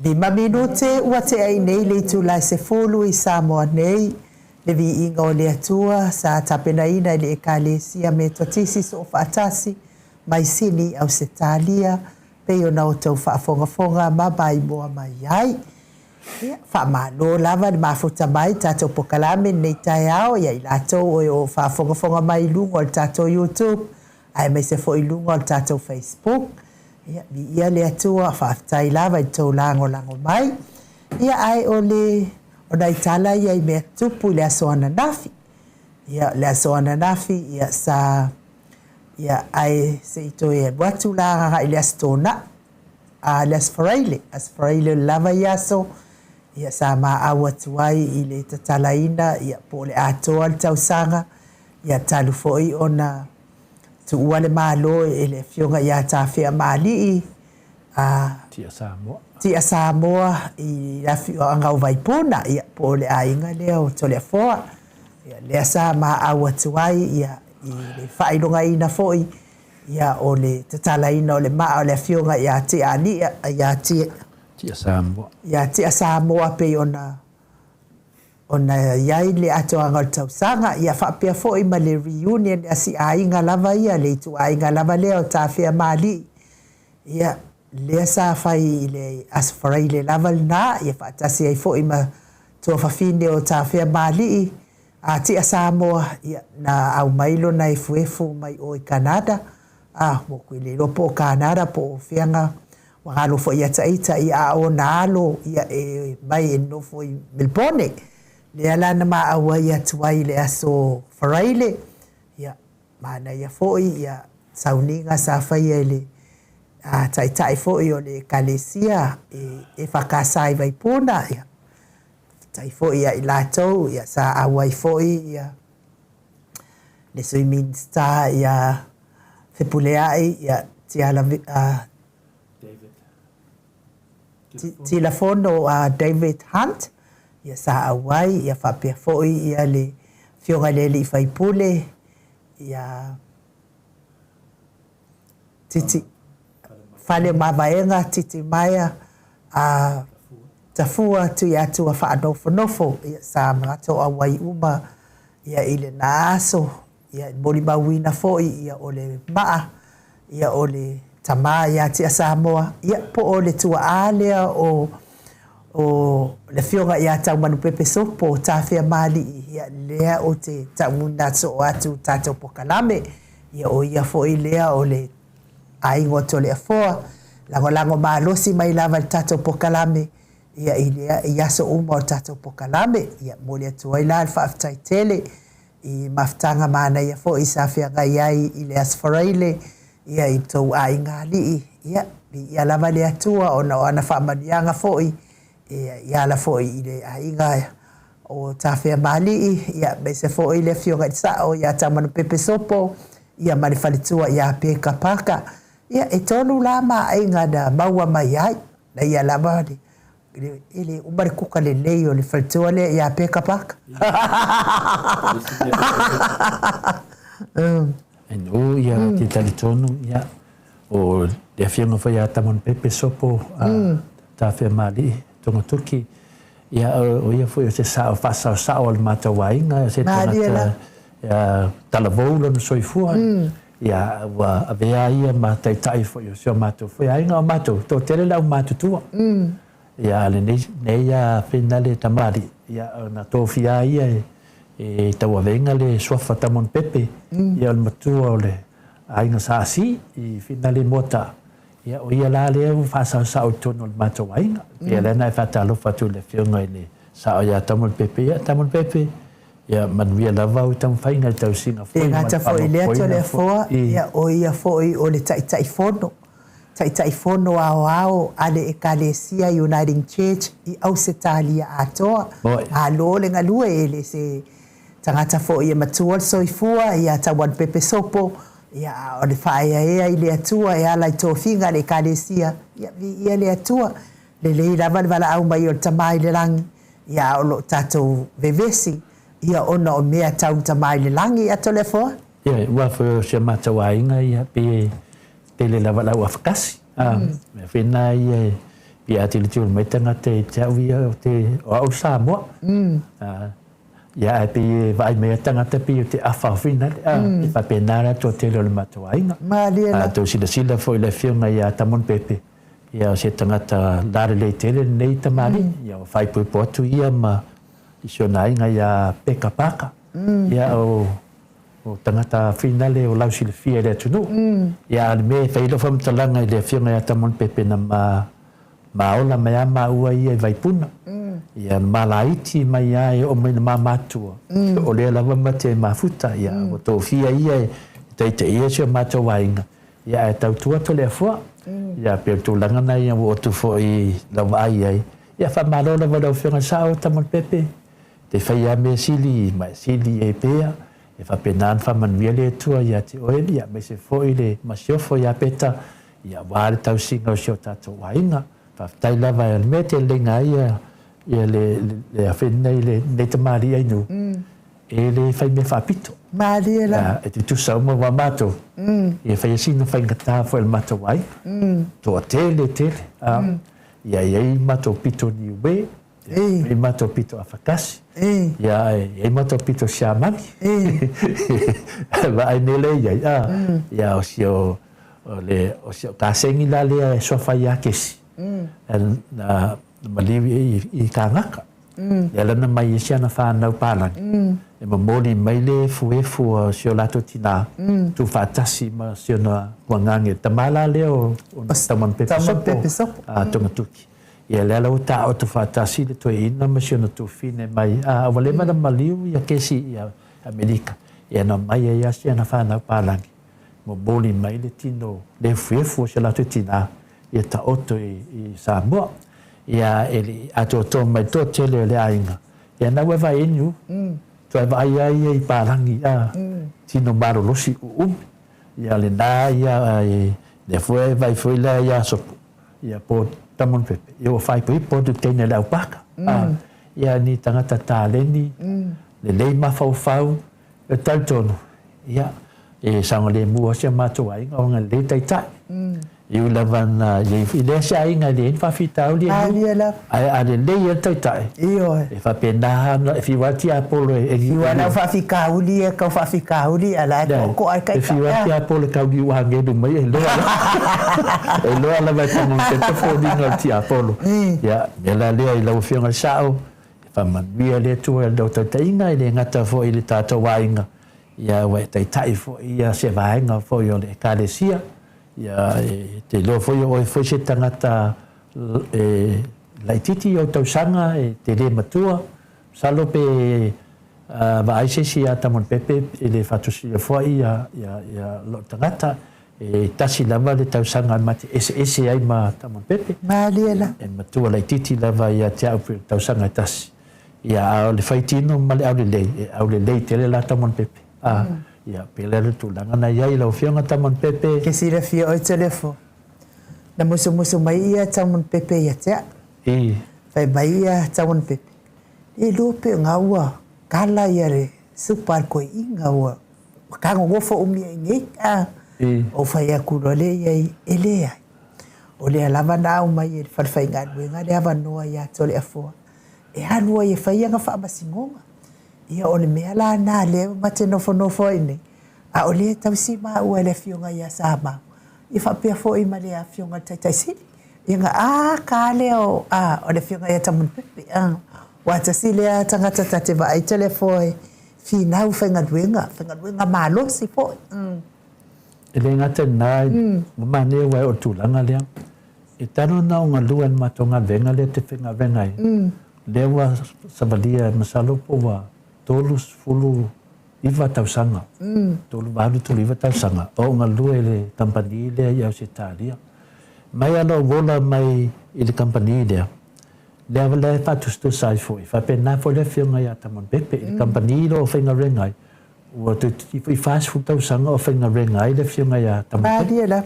5 minute ua te ai nei le tūlai se fulu I Samoa nei. Le Viiga o le Atua sa tapenaina I le ekalesia me totisi so whaatasi mai sini au se talia pe o nao tau whaafongafonga mabai moa mai ai. Whaamalo lava ni mafuta mai tatou pokalame nei tai ao ia I latou o whaafongafonga mai lunga o tatou YouTube ai mai se fo I lunga o tatou Facebook. Ia le Atua whaafitai lava I tau lango mai. Ia ai o le o nai tala ia I mea tupu le aso ananafi. Ia le aso ananafi ia sa ia ai se ito e watu la I le astona. Le asfaraile lava ia so. Ia sa maa awa tuai I le tatalaina ia po le atoa le tausanga. Ia talu foi ona tu wale malo ele fionga ia tawhia maalii tia Samoa I la fionga o vaipuna ia po le ainga leo to le foa ia le sa ma awa tuai ia I le whailonga ina foi ia o le tatalaina o le maa o le fionga ia tia ani ia tia Samoa pe ona iai le atoa ngal tausanga ia whapea foi ma le reunion asi ainga lava ia le tu ainga lava leo tawhia mali ia le sa fai le asfarai le lava na ia whaatasi ai foi ma tua whawhine o tawhia mali a tia Samoa ia na au mailo na efuefu mai o I Canada mo kui le ropo Canada po whianga wangalo fo ia taita ia o nalo ia mai nofo I Melbourne le ala na ma awa ia tuai le aso faraile ia mana ia foi ia sauninga sa fai ele tai foi o le kalesia e fakasai vai puna ia tai foi ia I latou ia sa awa foi ia le swimming star ia fepuleai ia tiala telefono David Hunt ia sa awai ia whapea foi ia le fionga lele I whaipule ia titi whale mawaenga titi maia tafua tu ia tua whaanofo ia sa mrato awai uma ia ile na aso ia mori mawina foi ia ole maa ia ole tama ia tia Samoa ia po ole tua alea o le fionga ia tau manu pepe sopo tawhia mali ia lea o te taumuna so atu tatou pokalame ia o ia foi lea o le aingo to le afoa lango malosi mai lava le tatou pokalame ia I lea ia so uma o tatou pokalame ia mole atu ai la le whaafitai tele I maftanga mana ia foi sa whianga iai I le asfaraile ia I tau ainga li ia lava le atua ona ana whaamanianga foi ia la foi I le ainga o tawhia mali ia me se foi le fionga I sao ia tamanu pepe sopo ia mani whalitua ia peka paka ia tonu la ma ainga da maua mai ai na ia lava ele umari kuka le leo le whalitua le ia peka paka o ia te talitonu ia o le fionga foi ia tamanu pepe sopo tawhia mali tonga tuki ia o ia foi se sa fasa sa o mata wainga se tana ia talavou no soifua ia wa avea ia mata tai foi o seu mato foi ainga o mato to tele la mato tua ia le nei ia finale tamari ia na tofia ia e tawa venga le sofa tamon pepe ia o matua o le ainga sa si I finale mota ia o ia la le fasa sa o tono mato wainga ia le na fatalo fatu le fionga le sa o ia tamon pepe ia man via lava o tam fainga tau singa foi ngata foi le to le foa ia o ia foi o le tai fono ao ale ekalesia Uniting Church I Ausitalia atoa alo le ngalue ele se tangata foi ia matua soifua ia tawan pepe sopo ia o le whaia I le atua ia lai tō whinga le kalesia ia le atua le lava wala au mai o tamai le rangi ia o lo tatou vevesi ia ona o mea tau tamai le rangi ato le foa ia ua foi se mata wainga ia pe tele lava lau afakasi me whena ia ia te litu mai tangata e te awia o te o Samoa. Ia e pe vai mea tangata pe o te awhawhina e whapenara tō te leo le matoainga. Tō sila fo i le whiunga ia tamon pepe. Ia o se tangata lare le tele nei tamari. Ia o whaipu potu ia ma i sionainga ia peka paka. Ia o tangata finale o lausi le fia le tunu. Ia le me whailo whamtalanga i le whiunga ia tamon pepe na maola mea maua ia i vaipuna. Ia malaiti mai ai o mai na mamatua. O le lava mate mafuta ia o tō fia ia e te ia sio matoainga. Ia e tautua to le fua. Ia pe tu langana ia o tu fo i lava ai. Ia fa malola va do fianga sao tamon pepe. Te faia me sili mai sili e pea. E fa penan fa man viele tua ia te oeli ia me se fo i le masiofo ia peta. Ia wale tau singa o sio tato wainga. Fa tai lava e me te lenga ia ia le awhena i le tamari ai nu. E le whai me whapito. Maria la. E te tusau mo wa mato. Ia whai asino whai ngata fo el mato wai. Toa tele. Ia iei mato pito ni ue. Ia mato pito awhakasi. Ia iei mato pito siamani. Wa ai nele iei. Ia o sio kasengi la lea e soa whai a kesi. Maliwi i ka ngaka. Ia lana mai isia na whanau pālangi. E mamoni mai le fuefu sio lato tina. Tu whatasi ma sio na kuangange. Tamala leo o taman pepe sopo. Tonga tuki. Ia lea lau ta o tu whatasi le toi ina ma sio na tu fine mai. Awale mana maliu ia kesi ia Amerika. Ia na mai ia sia na whanau pālangi. Mamoni mai le tino le fuefu sio lato tina. Ia ta oto i Samoa. Ia ele ato to mai to tele le ainga. Ia na wa vai inu. To vai ai i parangi tino maro losi Ia le na ia le foi vai foi la ia so. Ia po tamon pepe. Ia fai po tu tene la paka. Ia ni tangata taleni. Le lei ma fau e tal tono. Ia e sanga le mua se mato ai nga le tai tai. Iu lavan i le se ai nga le fa fitau le ai le ia tai tai io e fa pena e fi wati apolo e io ana fa fikau li e ka fa fikau li ala ko ai kai e fi wati apolo ka di wa nge du mai e lo ala va tamo se to fo di no ti apolo ya ela le ai la fianga sao fa man via le tu el do tai nga le ngata fo i le tata wainga ya wa tai tai fo ia se vainga fo yo le kalesia. Ia te lo foi se tangata laititi o tausanga e te le matua salo pe va aise si a tamon pepe e le fatusi foi ia lo tangata e tasi lava le tausanga mate ese ai ma tamon pepe maliela e matua laititi lava ia te au tausanga tasi ia le faitino male au le lei te le la tamon pepe ia pelere tu langa ia i lau fianga tamon pepe. Ke sira fia o telefo. Na musu mai ia tamon pepe ia tea. Fai mai ia tamon pepe. E lupe ngaua kala ia re super ko inga wa. Kango ngofo umi ngi o fai akuro le ia elea. O le lava na mai e farfai ngai le ava noa ia tole afo. E hanua ia fai nga fa masingonga. Ia o le mea la nā le mate nofo ini. A o le tausi maa ua le fionga ia sama. I whapea fo i ma le a fionga taitai siri. Ia nga ka leo o le fionga ia tamun pepe. Wata si le a tangata tate wa ai telefoi. Fi nau whengaduenga malo si fo. E le ngata nai, mane wai o tūlanga lea. E tano na o ngaluan matonga venga le te whenga vengai. Lewa savalia masalo po wa tolus fulu iwa tausanga. Tolu wadu tolu iwa tausanga. O ngalua ele kampani lea iau se tālia. Mai alo wola mai ele kampani lea. Lea wale whatustu sai foi. Whapena fo le whiunga ia tamon pepe. Ele kampani lo o whainga rengai. Ua tu i fast food tausanga o whainga rengai le whiunga ia tamon pepe. Padiela.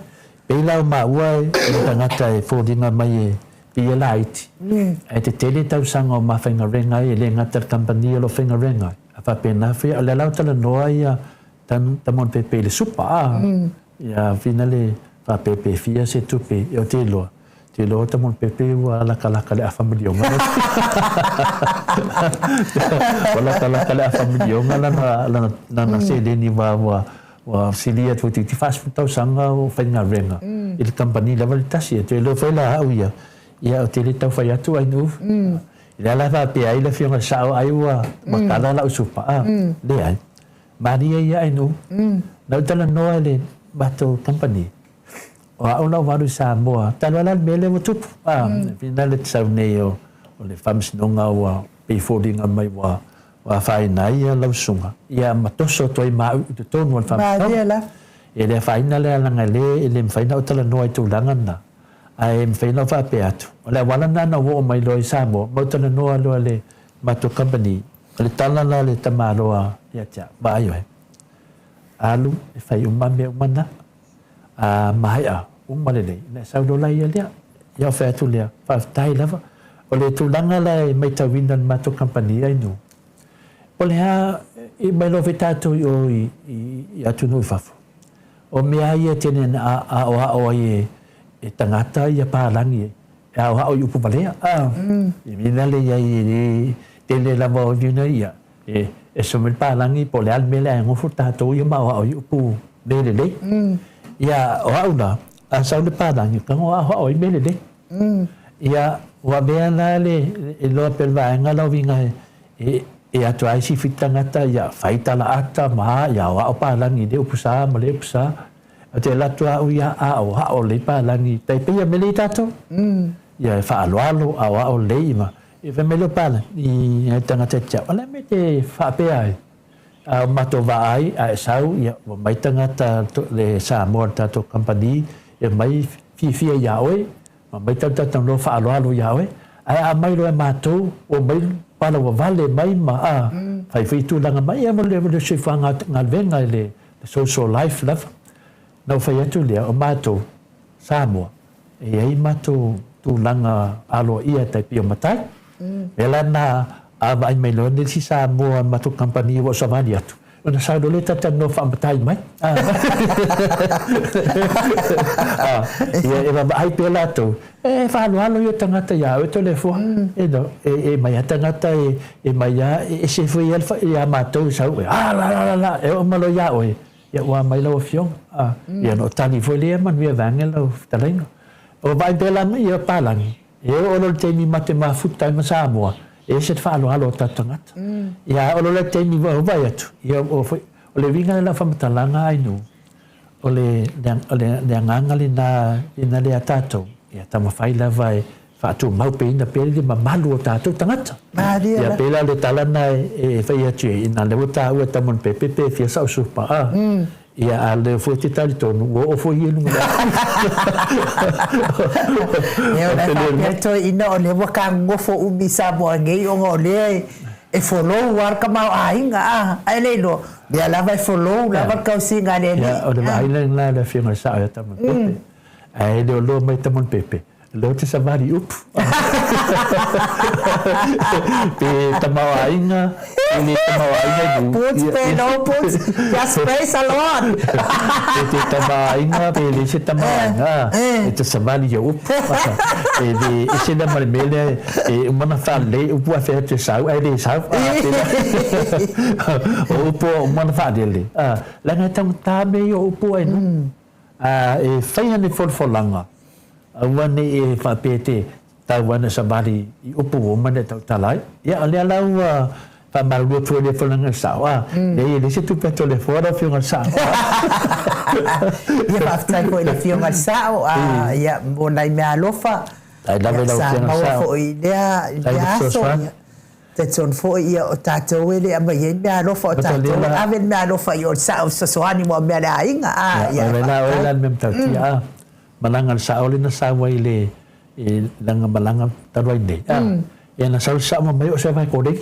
Peilau maua e tangata e fōringa mai e pia laiti. E te tele tausanga o ma whainga rengai e le ngata kampani lo whainga rengai. A whapena whia, le lau tala noa ia tamon pepe le supa. Ia whina le whapepe whia se tupe e o te loa. te lo ta mon pepe wa la kala kala family nga wala kala family nga la se le ni wa Cecilia tu ti fast tau sanga o fainga renga il company level tasi te lo fa la ya te le tau fa ya tu ai nu ila la fa pe ai la fiona sa ai wa makala la usupa le ai Maria ya ai nu na tala no ale bato company o ona waru Samoa talala mele mo tupu finale sauneo o le fams nonga wa pe fording mai wa fai nai la sunga ia matoso toi mau te tonu al fams Mariela ele finale la ngale ele final tala no ai tu langana ai final fa pe atu ole wala na wo mai lo Samoa mo tala no alo le mato company le tala la le tamaloa ia cha ba yo alu fai umame umana mai umalele na saudola ia ia fa tu le fa tai lava o le tu langa la mai tawina mato company ai no o le ha I mai lo vetato o I atu no fa o me ai tenen o ai e tangata ia palangi o upu malea I minale ia tele la mo vina ia e somel palangi po le almela ngo futato ia ma o upu le ia o aula a sau le palangi ka ngo o mele le ia wa bea na le e lo pelva nga lo vinga e atu ai si fitangata ia faita la ata ma ia o palangi de upusa ma le upusa te la tua ia o le palangi tai pe mele tato ia fa alo o le ma e ve mele pala I tangata cha wala me te fa pe ai a mato va ai a sau ia mai tangata le Samoa tato company e mai fia yawe mai tata lo fa alo yawe ai a mai lo mato o mai pala wa vale mai ma fai tu langa mai e mo le se fa ngal venga le social life love no fai tu le o mato Samoa e ai mato tu langa alo ia tai pio matai ela na a vai mai lo ni si Samoa mato company wo sa vani atu ona sa do le tata no fa matai mai e va ai pelato e fa alo io tangata ya o telefone e no e mai tangata e mai ya e se foi alfa e amato sa la e o malo ya o ya wa mai lo fion ya no tani foi le man via vangelo talengo o vai bela mai e palangi e o lo te mi mate ma futa ma Samoa e se fa alo tangata ya o lo te mi va vai atu ya o foi o le vinga la famtalanga ai no o le ngangale na le atato ia tama fai la vai fa tu mau pe ina pe le malu o tato tangata ia pe la le talana e fai atu ina le uta o tamon pe fia sa supa ia ale foi te tali tonu o foi ele no ia to ina o le waka ngofo umi Samoa ngai o le e follow war ka mau ainga ai le lo dia la vai follow la va ka singa le o le vai la fia ma sa ya tamon pepe ai le lo mai tamon pepe lo te savari up pe tamawainga ni tamawainga puts pe no puts ya space a lot te tamawainga pe le se tamawainga te savari ya up e de ese da marmele e uma fa le upu a fe te sau ai le sau upu uma fa dele la nga tang ta me yo upu ai no e fai ni folanga wane e fa pete ta wana sabari I upu mana ta talai ya ale ala fa malu tu le folanga sawa le se tu pe telefone fi nga sa ia fa tai ko le fi nga sa ya bonai me alofa ai la vela fi nga sa fo idea so te son fo ia o tato ele ama ye me alofa o tato ave me alofa yo sa so ani mo me ala inga ya vela mem ta ya malangan sa oli na sa wai le lang malangan tarwai de ya na sa mo mayo sa vai kodek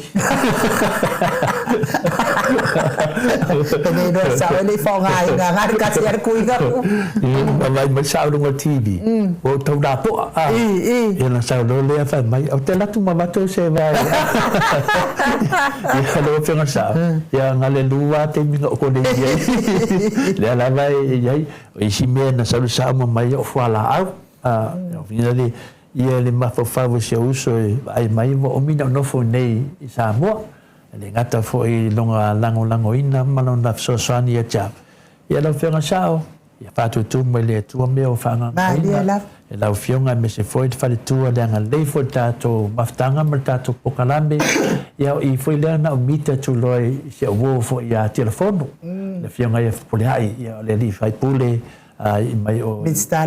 pero sa oli fo ngai nga ka siar ku ga vai mai sa no TV o tau da po ya na sa do le fa mai o te la tu ma to se vai ya lo fe nga sa ya ngale luwa te mi ko de ye le la vai ya i si me na sa mo mai o fa la au Vinale ia le mafaufaua se uso ai mai mo omina nofo nei i Samoa le ngata fo i longa lango ina malona sosoani ia tau ia lau whionga sao ia whātutu mai le tua mea o whanga ina e lau whionga me se foi te whare tua leanga leifo tātou maftanga ma tātou pokalame ia i foi leanga o mita tu loi se uo fo ia telefono le whionga ia pole hai ia le li whai pule mai o Mr.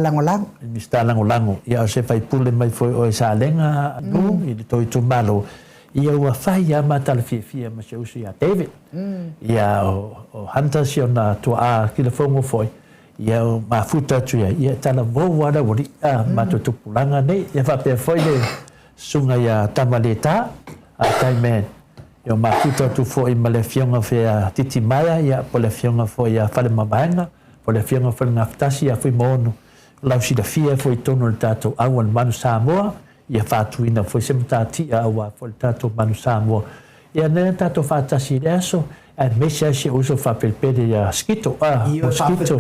Lango ia o se whai pule mai foi o sa lenga nu i le toi tu malo ia ua whai ia matala fia ma se usi ia David ia o hanta si o na tua a kilafongo foi ia o mafuta tu ia tala vou ana wari matutupulanga nei ia whapea foi le sunga ia tamaleta a taimen ia o mafuta tu foi ma le fionga fea titi maya ia po le fionga foi ia whale mamahenga po le fionga whale ngaftasi ia fui moonu lau si da fia foi tono le tatou awan manu Samoa ia whātuina foi se mtati a awa foi tatou manu Samoa ia nena tatou whātasi le aso a mesa se uso whapelpele ia skito mosquito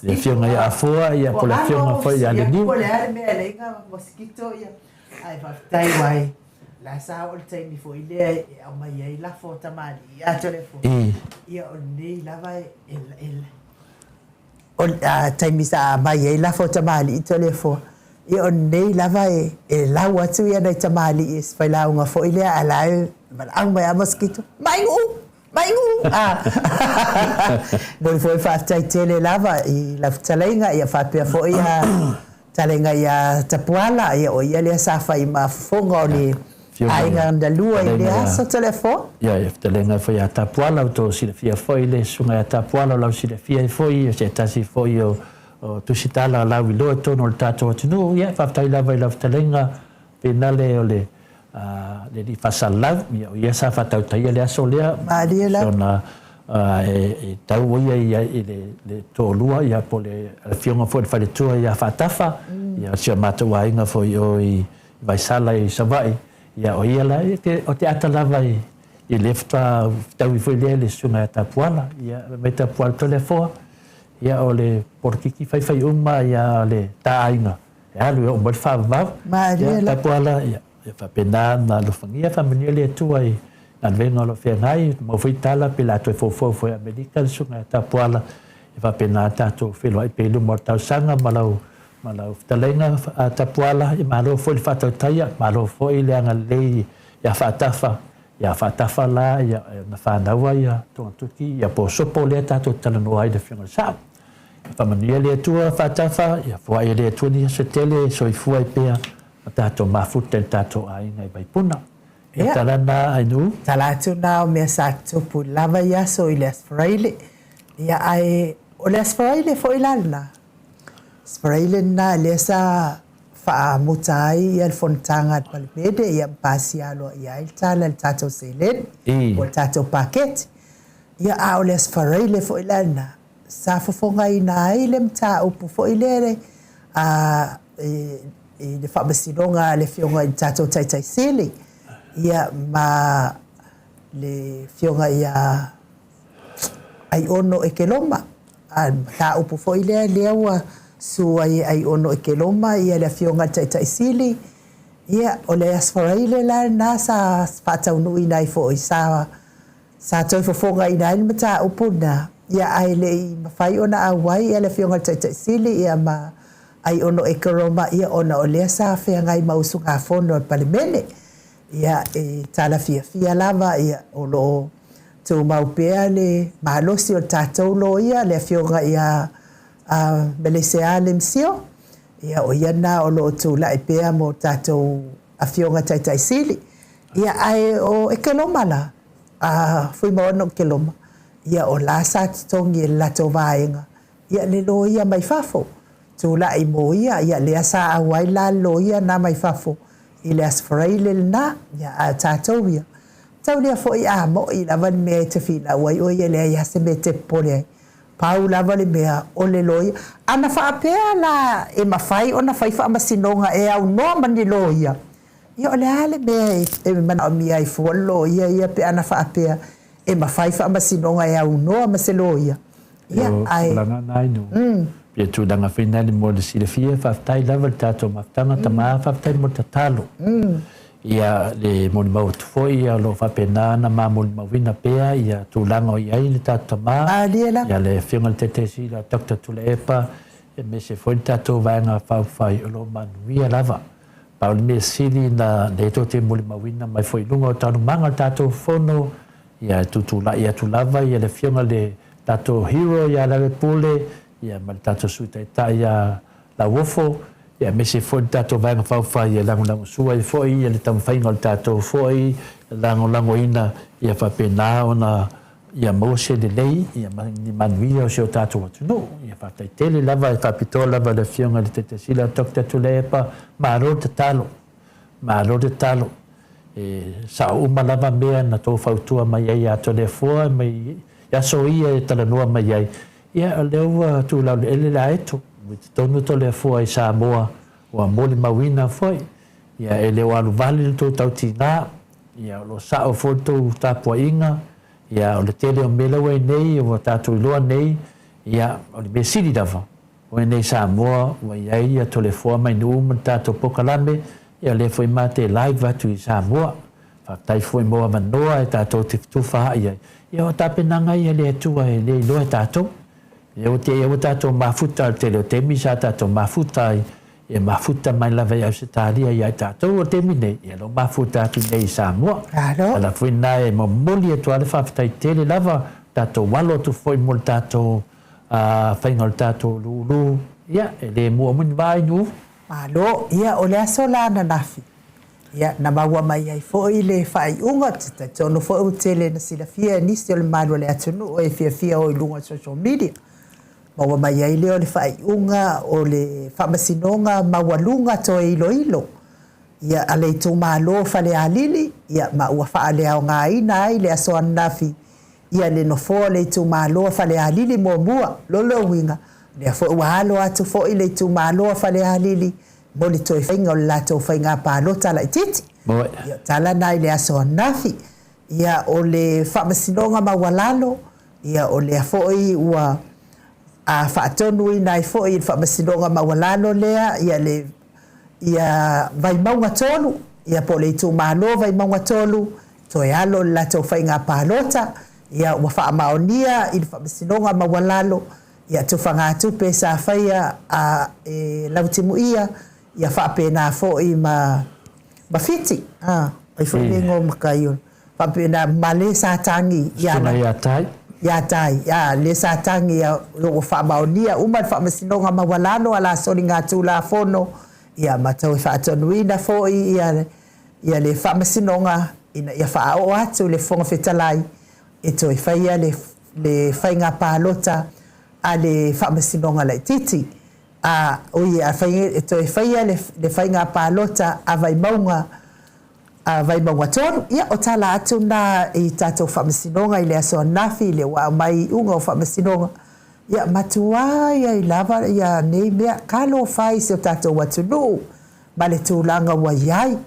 le fionga ia afua ia po le fionga foi ia le niu po le ale mea leinga mosquito ia ai whaftai wai la sa o le taimi foi le au mai ai la fo tamali ia telefon ia o nei lava o taimi sa mai ai la fo tamali i telefon ia o nei lava e lau atu ia nei tamali is fai launga foi le alai au mai a mosquito mai Noi foi whaftai tele lava i la talenga ia whapea foi ia talenga ia tapuala ia o ia lea sa whai ma fonga o ni ainga ndalua i lea sa telefon. Ia talenga foi a tapuala o to sile fia foi le sunga ia tapuala o lau sile fia foi se tasi foi o tusitala lau i loa tono o tato atinu ia whaftai lava i la talenga penale o le le di fasalau ia sa fatau taia le aso lea sona e tau ia le tolua ia po le fionga foi le whaletua ia whatafa ia sia matua inga foi o i vaisala i savai ia o ia la o te atalava i lefta tau i foi le sunga e tapuala ia me tapuala telefoa ia o le porkiki fai uma ia le tainga ia lu o mal favau ia tapuala ia fa pena na lo fangia familia le tua i na venga lo fe ngai mo foi tala pela to foi america sunga tapuala fa pena tato felo ai pelo mortal sanga malau talenga tapuala i malo foi fa taia malo foi le anga le ya fatafa la ya na fa nawa ya to tuki ya po sopo le tato tala no ai de finga sa familia le tua fatafa ya foi le tua ni se tele so i foi pea tato mafuta tato ai ngai vai puna e talana ai nu talatu na o me sa tupu lava ia so ile spraile ia ai o le spraile fo ilala spraile na le sa fa mutai ia fontanga palpede ia pasialo ia il tala tato selen o tato paket ia a o le spraile fo ilala sa fofonga ina ile mta upu fo ilere i le whaamasinonga le whionga i tātou taitai sili. Ia ma le whionga ia ai ono e ke loma. Tā upu fo i lea ua sua ai ono e ke loma ia le whionga taitai sili. Ia o le asfaraile la nā sa whātau nui nai fo i sa toi fofonga i nai ma tā upu na. Ia ai le i mawhai ona awai ia le whionga taitai sili ia ma ai ono e karoma ia ona o lea sa whea ngai mausunga fono palimene ia e tala fia lava ia o lo tau maupea le mahalosi o tātou lo ia le whionga ia melesea le msio ia o ia na o lo tau lai pea mo tātou a whionga taitai sili ia ai o e keloma la fui maono keloma ia o la sa titongi e lato vaenga ia le lo ia mai fafo tu la i moia ia le sa awai la loia na mai fafo i le asfraile na ia a tātou ia tau lea fo i a mo i lava ni mea te fila wai o ia lea ia se me te pole pau lava ni mea o le loia ana whaapea la e mawhai o na whaifa amasinonga e au noa mani loia ia o le ale mea e mana o mia i fua loia ia pe ana whaapea e mawhaifa amasinonga e au noa mase loia ia ai Pia tūlanga whina ni mo le Silafia, whaftai lava le tātou maftanga tamaa, whaftai mo tatalo. Ia le moni Maota foi, ia lo whapena na mā moni mawina pea, ia tūlanga o iai le tātou tamaa. Ia le whiunga le tetesi, la Dr. Tulepa, ia me se foi tātou vaenga whauwhai o lo manuia lava. Pau le mea sili na le to te moni mawina mai foi lunga o tānu manga tātou whono, ia tutula ia tulava, ia le whiunga le tātou hero, ia lawe pule, ia ma tātou suita e tā ia la wofo, ia me se foi tātou vaenga whauwhai, ia lango sua i foi, ia le tamu whainga o tātou foi, lango ina, ia whapena ona, ia mose le lei, ia ni manuia o seo tātou atunu, ia whatai tele lava, ia kapitoa lava le whiunga le te sila Dr. Tulepa, maro te talo, sa uma lava mea na tō whautua mai ai ato le fua, mai yaso ia e talanua mai ai. Ia leo tu lau le ele la eto, te tonu to le fua i Samoa, ua moli mawina foi. Ia e leo alu vali le tō tau tina, ia lo sao foto tāpua inga, ia o le tele o melewa i nei, o tātou iloa nei, ia o le mesiri lava. O nei Samoa, ua iai ia to le fua mai nuuma tātou pokalame, ia le foi mate live atu i Samoa. Whaktai foi moa manoa e tātou te tuwha ia. Ia o tāpenanga ia le atua e le iloa e tātou. Ia o tātou mafuta te leo temi sa tātou mafuta e mafuta mai lawa au se tālia ia tātou o temi nei. Ia lo mafuta atu nei i Samoa. Ala foi na e mamoli e tuale whawhtai tele lava tātou walo tu foi mol tātou whaingal tātou lulu. Ia e le mua muni vai nu. Malo, ia o le aso lana nafi. Ia na maua mai ai foi le whaiunga, te tono foi o tele na Silafia, nisi o le malu le atunu o e fia o i lunga social media. Maua mai ai leo le whaiunga o le whamasinonga mawalunga to e ilo. Ia a le tu malo whale alili, ia maua whaale au ngā ina ai le aso nafi. Ia le no fo le tu malo whale alili mua, lolo winga. Lea fo wahalo atu fo i le tu malo whale alili. Mo le toi whainga o le lato whainga pālo tala i titi. Ia tala nai le aso nafi. Ia o le whamasinonga mawalalo. Ia o le foi ua whaatonu i nai foi i whamasinonga mawalalo lea. Ia vai maunga tolu. Ia po le tu malo vai maunga tolu. Toi alo le lato whainga pālota. Ia ua whaamaonia i le whamasinonga mawalalo. Ia tu whangātu pe sa whaia e lautimu ia. Ia whapena fo i mawhiti. Ai fo i ngō makai on. Whapena ma le sātangi. Suna ia tai. Ia tai. Le sātangi ia o whamaonia. Uma whamasinonga mawalano ala sori ngā tūla whono. Ia matau i whaatonuina fo i ia le whamasinonga. Ia whaao atu le whonga whetalai. E toi whaia le whainga pālota. A le whamasinonga lai titi. Oi a to e whaia le whainga pālota a vai maunga tonu. Ia o tala atu na i tātou whamasinonga i le aso nafi, le wā mai unga o whamasinonga. Ia matua ia i lava, ia nei mea kalo whai se o tātou watunu. Ma le tūlanga wa iai.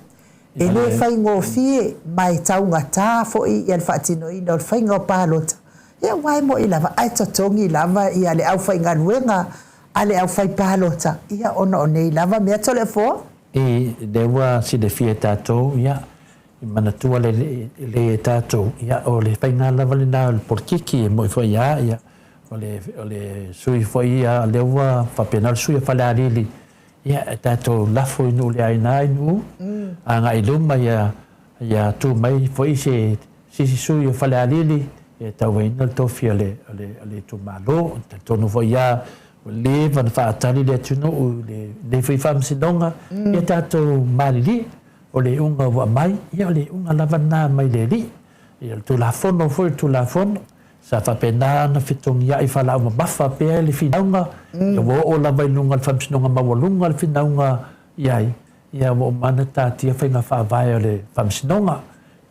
E le whaingo fie mai taunga tā fo i le whaatino ina o le whainga o pālota. Ia wai mo i lava, ai totongi lava, ia le au whainga nuenga, a le au whai pālota. Ia ona o nei lava, mea tole fo? E lewa si le fie tātou, ia, i manatua le tātou, ia, o le whainga lava le nā, le porkiki, e mo i whai ia, o le sui whai ia, lewa, whapena le sui a whale arili, ia, tātou lafo inu le aina inu, a ngā iluma, ia, tū mai, whai se sisi sui a whale arili, e tau ina le tofi ale tu malo, te tonu foi ia le van whaatari le tunu le whi whamsinonga, e tātou marili, o le unga wa mai, ia o le unga lavana mai le li, e tu la fono foi tu la fono, sa whapena na whitongi ia i whalau ma mawha pēr le whinaunga, ia wo o la wainunga le whamsinonga mawalunga le whinaunga iai, ia wo mana tātia whainga whaavai o le whamsinonga,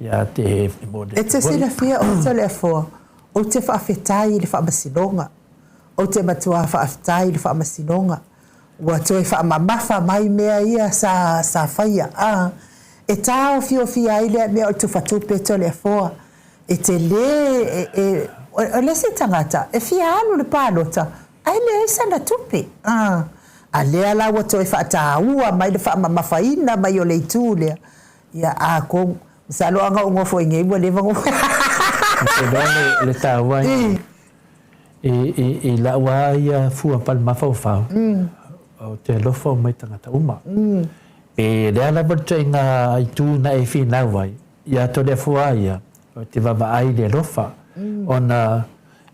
ia te e te Silafia o te le fo o te whaafetai le whaamasinonga o te matua whaafetai le whaamasinonga ua toe whaamamafa mai mea ia sa whaia e tāo fia ile mea o tu whatupe to le fo e te le o le se tangata e fia anu le pālota ai le sana tupe a lea la wa toi whaataua mai le whaamafaina mai o le itule ia a ko sa lo anga ngo fo ngai mo le vango le tawa e la wa ia fu pal mafa fa o te lo fo mai tanga uma e le ala bertenga itu na e fina vai ia to le fo ia te va ai le rofa ona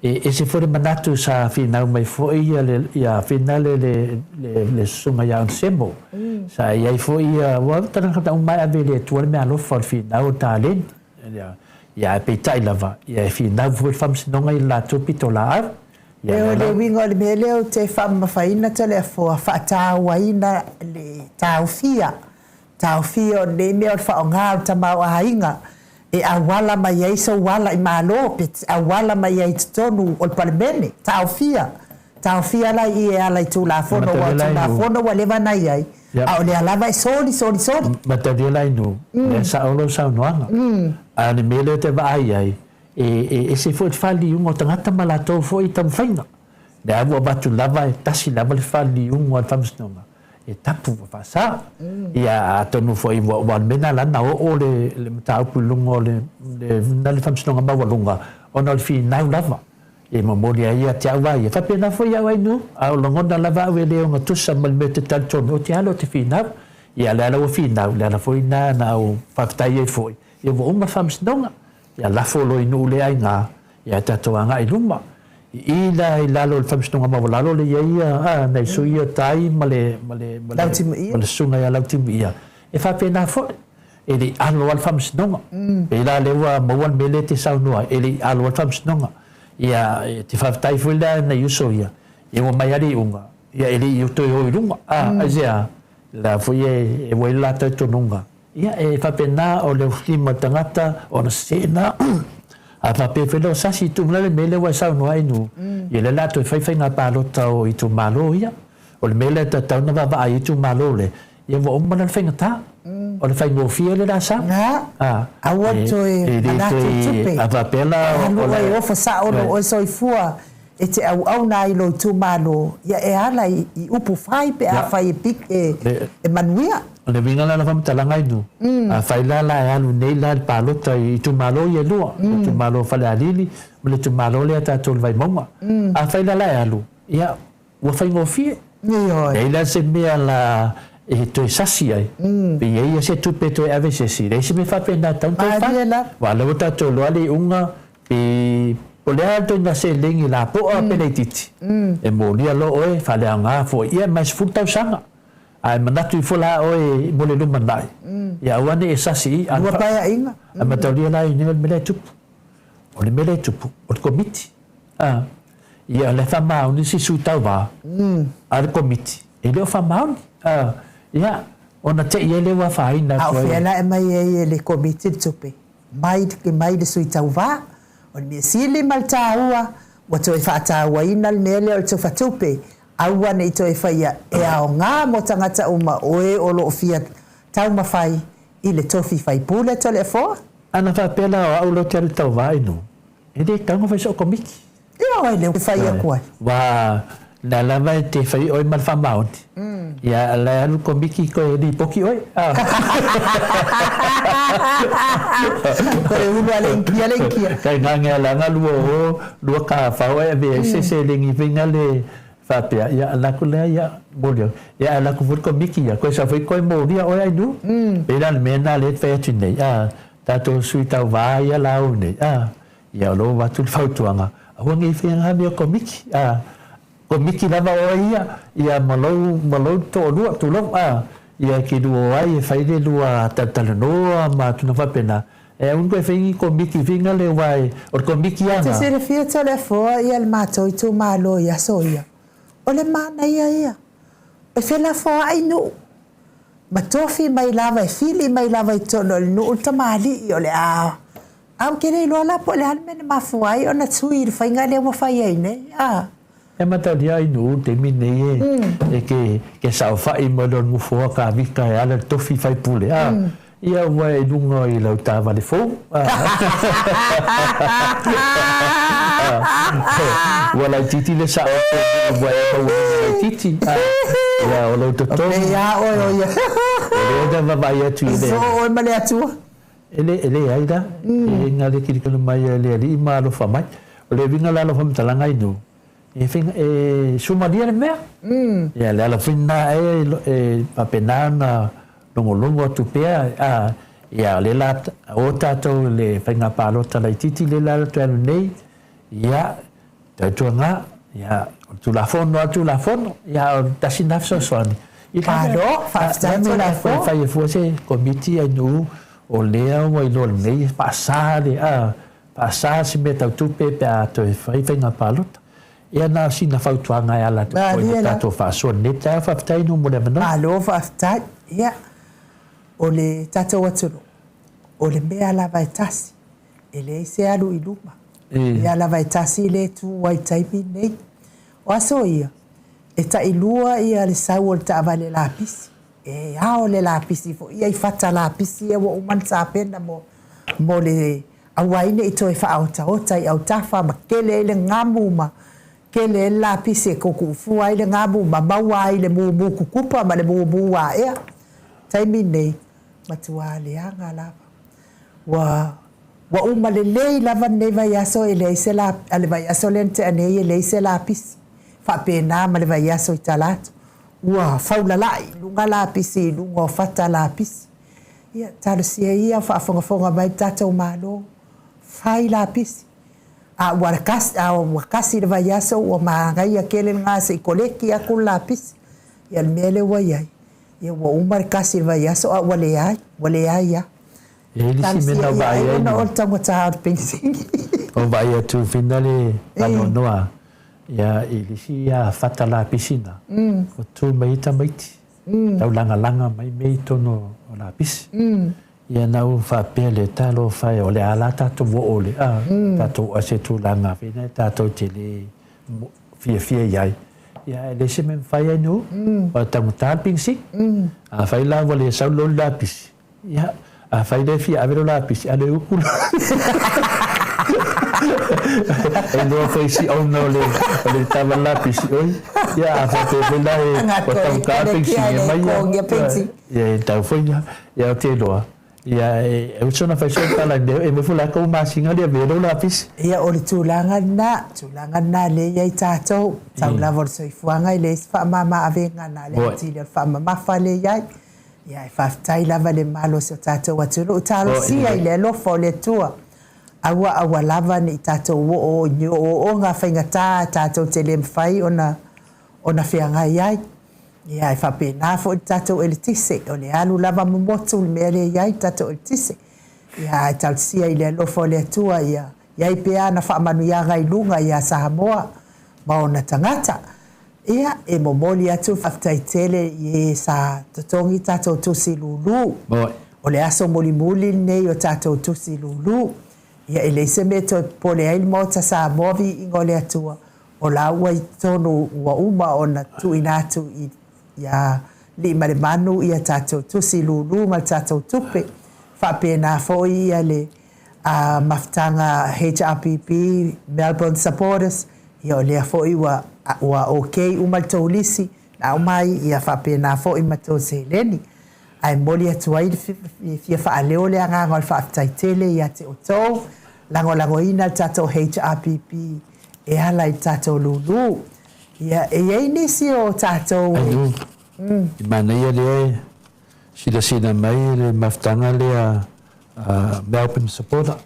e se for manatu sa fina mai fo ia le ia finale le sunga ia semo sa ia fo ia wa tanga uma ave le tu me alo for fina o talen ia pe tai lava ia fina vo fams no ngai la to pitolar ia le wingo le mele o te fam faina te le fo fa ta waina le taufia le me o fa nga ta ma hainga e awala mai ai so wala I malo pit awala mai ai tonu o palmene taufia la I ala tu la fono wa tu la fono wa leva nai ai a o le ala vai soli matadia lai no e sa olo sa noanga a ni mele te vai ai e se foi fali un o tangata malato foi tam fainga le avo batu lava e tasi lava le fali un o tamsnonga e tapu fa sa ia tonu foi wa mena la na o le tau pulungo le na le tamsnonga ba walunga ona le fi na lava e memoria ia te vai fa pena foi ai no a longonda lava we le nga tusa mal mete tanto no te alo te fina ia la o fina la foi na o fa tai foi e vo uma tamsnonga ia la folo inu le ai nga ia tatoanga I luma ila lo famstunga ma volalo le ia nei so ia tai male sunga ia lautimi ia e fa pena fo ele alo al famstunga e la lewa mo mele te saunua ele alo al famstunga ia te fa tai fo la nei so ia e mo mai ali unga ia ele io to o lunga azia la fo e wo la to nunga ia e fa pena o le flima tangata o na sena a fa pe felo sa si tu le mele wa sa no ai nu ye le la to fai nga pa lo tau I tu malo ia o le mele ta tau na va ai tu malo le ye vo mo na fai ta o le fai mo fie le la sa a wa to e na tu pe a fa pela o le o fa sa o so I fua e te au na I lo tu malo ia e ala I upu fai pe a fai pik e manuia le vinga la fam talanga I nu a fai la alu nei la palota I tu malo ye lua tu malo fale alili le tu malo le ta tol vai mama a fai la alu ia wa fai ngo fie e la se mea la e to sasi ai pe ia se tu pe to ave se si le se me fa pena tanto fa wa le ta to lo ali unga pe o le alto na se lengi la po a penetiti e mo lia lo oe fale anga fo ia mais futa sanga ai manatu fola oe mo le luma dai ia wane e sasi a pa inga a matalia la ni mele tupu o le mele tupu o le komiti ia le fama ni si su tava a le komiti e le fama ia ona te ia le wa fai na ko ia la mai e le komiti tupe mai le su tava o me sili maltaua wa to fa ta wa ina le mele o to fatupe aua nei to e faia e ao ngā mo tangata uma oe o lo fia tau mawhai I le tofi fai pule to le fo ana fa pela o au lo te al tau vai no e de tango fai so komiki ia o le fai a kuai wa na lava te fai oi mal fa maunti ia la al komiki ko e di poki oi ko e unu alenkia kai nganga la ngalu lua ka fa oe be se lengi vinga le fa pe ia la ko le ia bolio ia la ko fut komiki ia ko sa foi ko mo dia oi nu e la mena le fe tu nei ta to suita va ia la o nei ia lo va tu fa tuanga o ngi fe nga me komiki komiki lava o ia malo to lua tu lo ia ki lua ai fai de lua tatalanoa ma tu na fa pena e un ko fai komiki vinga le vai o komiki ana te se refia te le fo ia le mato I tu malo ia soia o le mana ia e fe la fo ai nu ma tofi mai lava e fili mai lava I tono le nu tamali o le au kere lo la po le almene ma fo ai ona tsui fai nga le mo fai ai ne e matalia I nu te mine e ke sa fa I mo don mu fo ka vika e ala tofi fai pule ia wa e lunga I lau tā vale fō. Wa lai titi le sa o wa e kau lai titi. Ia o lau tato. Ia o ia. Ele da vai atu ile. So o male atua. Ele ai da. E ngale ki kono mai ele ali ma lo fa mai. O le vinga la lo fa mtalanga inu. E finga e sumalia le mea. Ia le ala finna e papenana longo tu pea ia le la o tatou le finga palota lai titi le la tu nei. Ia tu nga ia tu la fono ia tasina so soani. Palo, faftato la fo. Fai fosse comiti anu o lea o ilo nei passare passare si meta tupe pe to fai finga palota. Ia na sina fautuanga ia la tato fa so neta faftai no mo le mano. Palo faftai ia o le tato watulu. O le mea la vai tasi. Ele se alu iluma. Ia la vai tasi le tu wai taipi nei. O aso ia. E ta ilua ia le sau o le ta avale la pisi. E ao le la pisi fo. Ia I fata la pisi e wa uman sa pena mo le awaine I toe fa auta ota I auta fa ma kele le ngamu ma kele la pisi e koku fua I le ngamu ma maua I le mumu kukupa ma le mumu wa ea. Taimi nei matua le anga lava. Wa uma le lei lava nei vai aso e le se la ale vai aso lente ane e le se la pisi. Fa pena ma le vai aso I talato. Ua faula lai lunga la pisi lunga fata la pisi. Ia talo sia ia fa fonga mai tata o malo. Fai la pisi. A wakasi le vai aso o maangai akele nga se koleki aku la pisi. Ia mele waiai. Ia wa umar kasi le vai aso a wale ai ya. Ele si mena vai ai. Ona o tango ta pensing. O vai tu finale noa. Ia ele si ia fata la piscina. O tu mai tamaiti. Tau langa mai mei tono o la pisi. Ia nau fa pele talo fai o le ala tato wo ole. Tato ase tu langa fina tato tele fia iai. Ia ele se men fai ai no. O tango ta pingsi. A fai la vole sau lo la pisi. Ia a fai le fia avero la pisi ale ukula. E no foi si o no le tava la pisi oi. Ia fa pe la e o tango ta pingsi mai. Ia tau foi ia o te loa. Ia e usona fai so tala e me fula ko masinga le vero la pisi. Ia o le tulanga na le ia tato tau la vor so fuanga le fa mama avenga na le ti le fa mama fa le ia. Ia fa tai lava le malo so tato watulu talo si ai le lo fo le tua. Awa lava ni tato o nga fainga tato tele mfai ona fianga iai. Ia fa pena fo tato el tise o le alu lava momotu me le iai tato el tise. Ia tal si ai le lo fo le tua ia. Ia pe ana fa manu ia ga ilunga ia Samoa ma ona tangata. Ia e momoli atu faftai tele ie sa totongi tato tusi lulu. O le aso muli nei o tato tusi lulu. Ia ele se meto pole ai Maota Samoa ingo le atua. O la ua I tonu ua uma ona tu inatu ia li mare manu ia tato tusi lulu ma tato tupe. Fa pena fo ia le maftanga HRPP Melbourne supporters. Ia o lea fo iwa okay uma taulisi na umai ia fa pena fo I mato se leni. Ai moli atu ai fia fa aleo le anga ngol fa taitele ia te oto lango ina tato HRPP e ala I tato lulu ia e ai nisi o tato mana ia le sida mai le maftanga le Melbourne supporter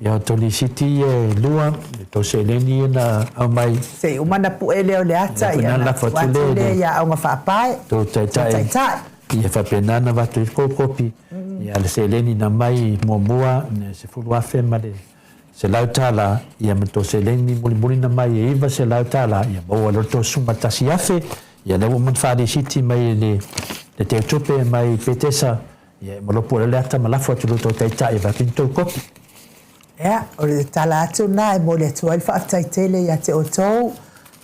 ia toli city e lua to se leni na au mai se umana pu ele o le ata ia na fatule ia au fa pai to tai ia fa pena na va tu kopi ia le se leni na mai momoa se fulu afe male se lautala ia to se leni muli na mai e va se lautala ia bo lo to suma tasi afe ia le mo fa di city mai le te chope mai petesa ia mo lo pole le ata mala fo tu to tai va pinto kopi ia o le talatu na e mo le tu alfa taitele ia te oto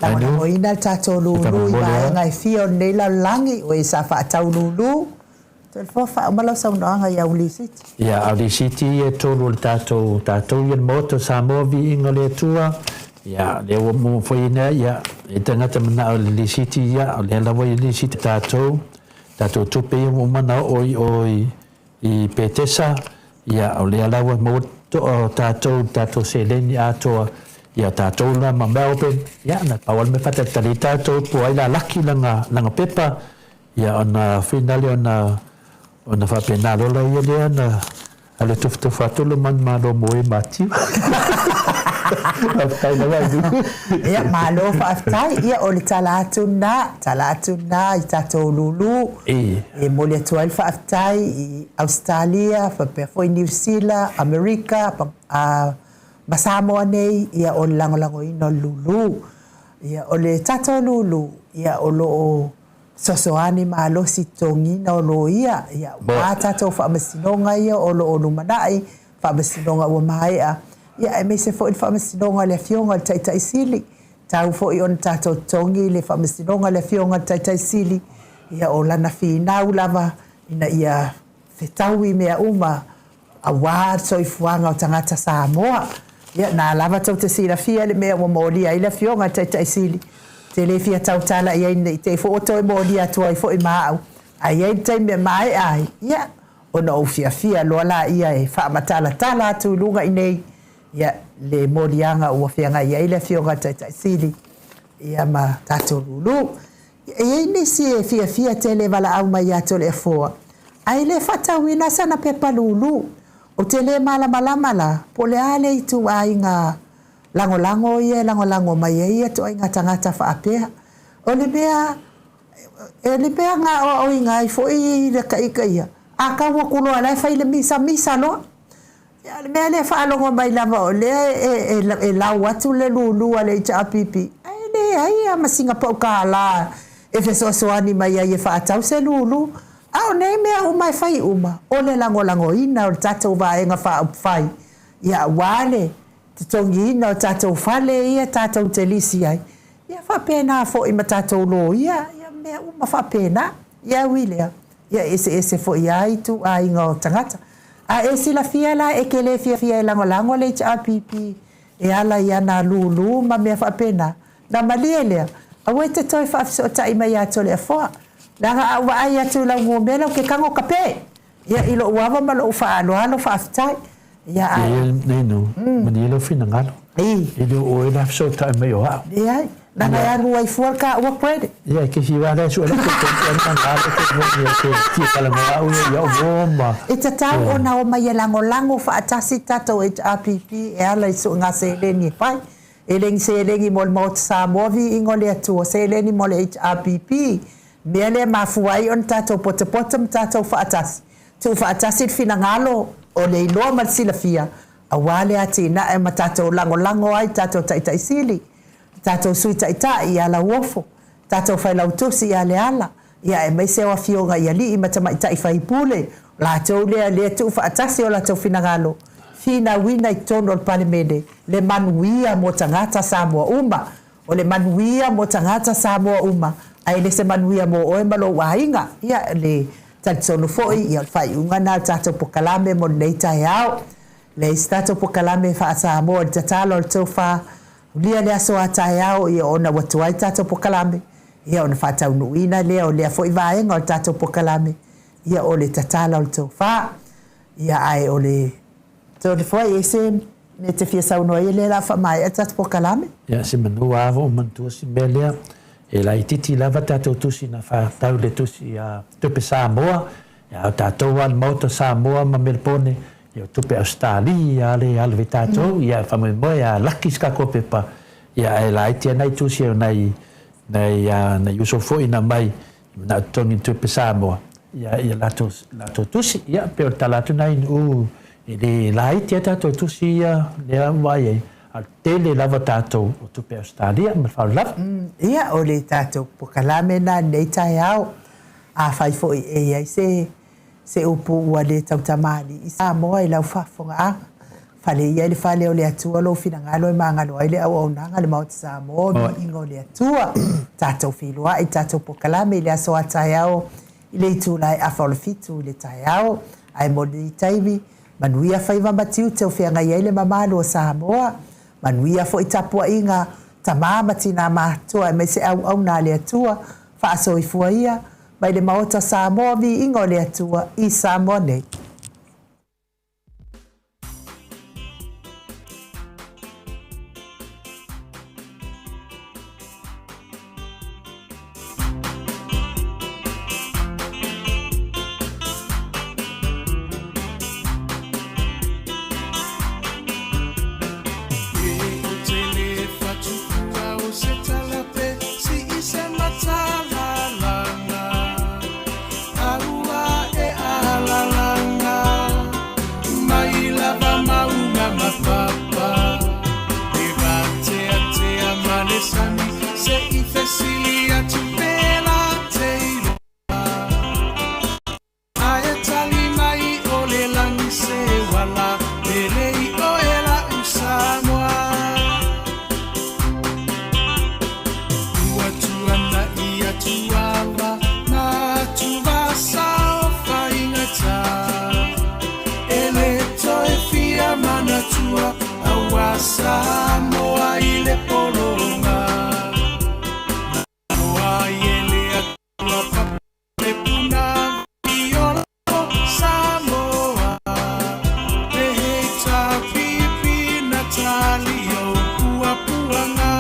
la ina tato lulu ia ngai fio nei la langi o isa fa tau lulu Fa malau saunoanga ia Uli City. Ia Uli City e tolu le tātou ia Maota Samoa Viiga le Atua. Ia le mo foi ina ia e tangata mana Uli City ia le lawa Uli City tātou tupe mo mana oi I Petesa ia le lawa mo tātou seleni Atua ia tātou la ma Melbourne ia na pawal me fata tali tātou po ai la laki langa pepa ia ona finale ona fa penalo la ia le ana ale tuftu fatulu man malo moe mati ia malo fa aftai ia o le talatuna I tātou lulu e mo le tuai fa aftai I Australia fa pe foi New Zealand America ma Samoa nei ia o lango ino lulu ia o le tātou lulu ia o lo sosoani malo si tongi na o lo ia wa tātou fa masinonga ia o lo manai fa masinonga o maia ia e me se fo fa masinonga le fionga tai sili tau fo I on tātou tongi le fa masinonga le fionga tai sili ia o lana fina lava ina ia fetaui mea uma a wa soifuanga o tangata Samoa ia na lava tau te sila fia le mea o molia I le fionga tai sili te le fia tau tala ia nei te fo to molia tua I fo I mau ai ai te me mai ai ia ona o fia lo la ia e fa matala tala tu lunga I nei ia le molianga o fianga ia le fionga tai sili ia ma tātou lulu ia nei si fia te le vala au mai ato le foa ai le fatawina sana pepa lulu o te le mala po le ale I tu ainga lango mai ia tu ainga tangata fa apea o le bea nga o inga I fo I le kaika ia a ka wa kuno ala fa ile misa no ya le mea le fa longo mai lava o le e la watu le lulu ale cha pipi ai le ai ma singa pa ka la e fe so ani mai ia fa tau se lulu au nei mea o mai fai uma o le lango ina o tata va enga fa fai ia wale tongi no tātou fale ia tātou te lisi ai ia fa pena fo I tātou lo ia mea uma fa pena ia wilea ia ese fo ia I tu ai ngo tangata a ese la fia la e ke le fia lango le HRPP e ala ia na lulu ma mea fa pena na malielea a wete toi fa so tai mai ato le fo la wa ai atu la ngomela ke kango kape ia ilo wava malo fa alo fa aftai ia ai nei no manilo fina ngalo ele o ele so ta me yo ia na ia ruai fuaka o credit ia ke si va da so le ke ngalo ke ti kala ngalo ia bomba ita tau ona o mai lango fa atasi tato HRPP e ala so ngase leni pai eleng se lengi mol mot Samoa Viiga le Atua se leni mol HRPP mele mafuai on tato potem tato fa atasi tu fa atasi fina ngalo o le iloa marsila fia a wale ati na e matato lango ai tato tai sili tato sui tai ia la wofo tato fai lautusi ia le ala ia e mai se wa fionga ia li matama tai fai pule la tau le tu fa atasi o la tau finagalo fina wina I tono o palemede le manuia mo tangata Samoa uma o le manuia mo tangata Samoa uma ai le se manuia mo o e malo wainga ia le tatsono foi ia fai unga na tato pokalame mo leita yao le stato pokalame fa Samoa tatalo tofa lia le aso ata yao ia ona watu ai tato pokalame ia ona fata unuina le o le foi vaenga o tato pokalame ia o le tatalo tofa ia ai o le to le foi ese ne te fia sauno ile la fa mai tato pokalame ia se manu avo mantu si belia e la ititi lava tatou tusi na fa tau le tusi a tupe Samoa ia tatou al Maota Samoa ma Melbourne ia tupe Australia ale alve tatou ia fa mo ia laki ska ko pepa ia e la iti nai tusi nai uso foi na mai na toni tupe Samoa ia la tusi ia pe talatu nai ele la iti tatou tusi ia le vai al tele lava tatou o tupe Australia ma fa lava ia o le tatou pokalame na nei tai au a fai foi e ai se upu ua le tautamali I Samoa I lau fafonga fale ia le fale o le atua lo finagalo I magalo ai le auaunaga le Maota Samoa Viiga o le atua tatou filoa I tatou pokalame I le aso atai au I le itu lai a whalafitu le tai au, ai mo ni taimi, manuia whaiva matiu te uwhianga iei le mamalo o Samoa, manuia fo i tapua inga, ta mamati nā mātua, e me se au nā le atua, whaaso i fua ia, mai le Maota Samoa vi ingo le atua i Samoa nei. Samoa ile polonga Samoa ile atua pape puna viola Samoa Leheta pipi natalio pua puanga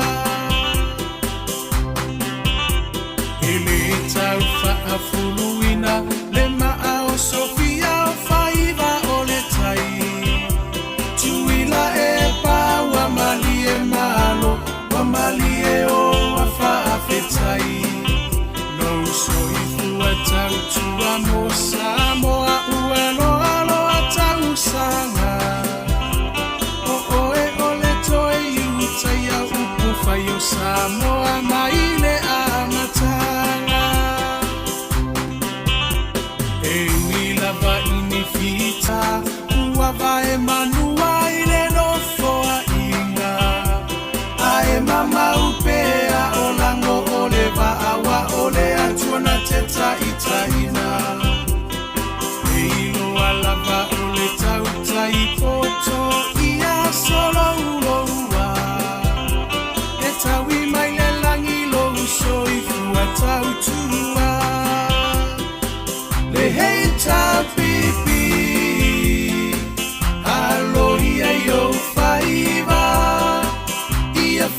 Eleta ufa afuluina lema ao Sofia faiva oletai Tuila Wamalie o afa afetai No soifu atautua mo Samoa uelo alo atausanga O oe ole toe iuta ya upufa yo Samoa maile amatanga E wila va inifita Uava e manua ile no foa Mama upea olango ole vaawa ole atuana teta itaina Eilo alava ole tauta ipoto ia solo uloua Eta wima ile langilo uso ifua tautua Leheita pipi Aloia yo faiva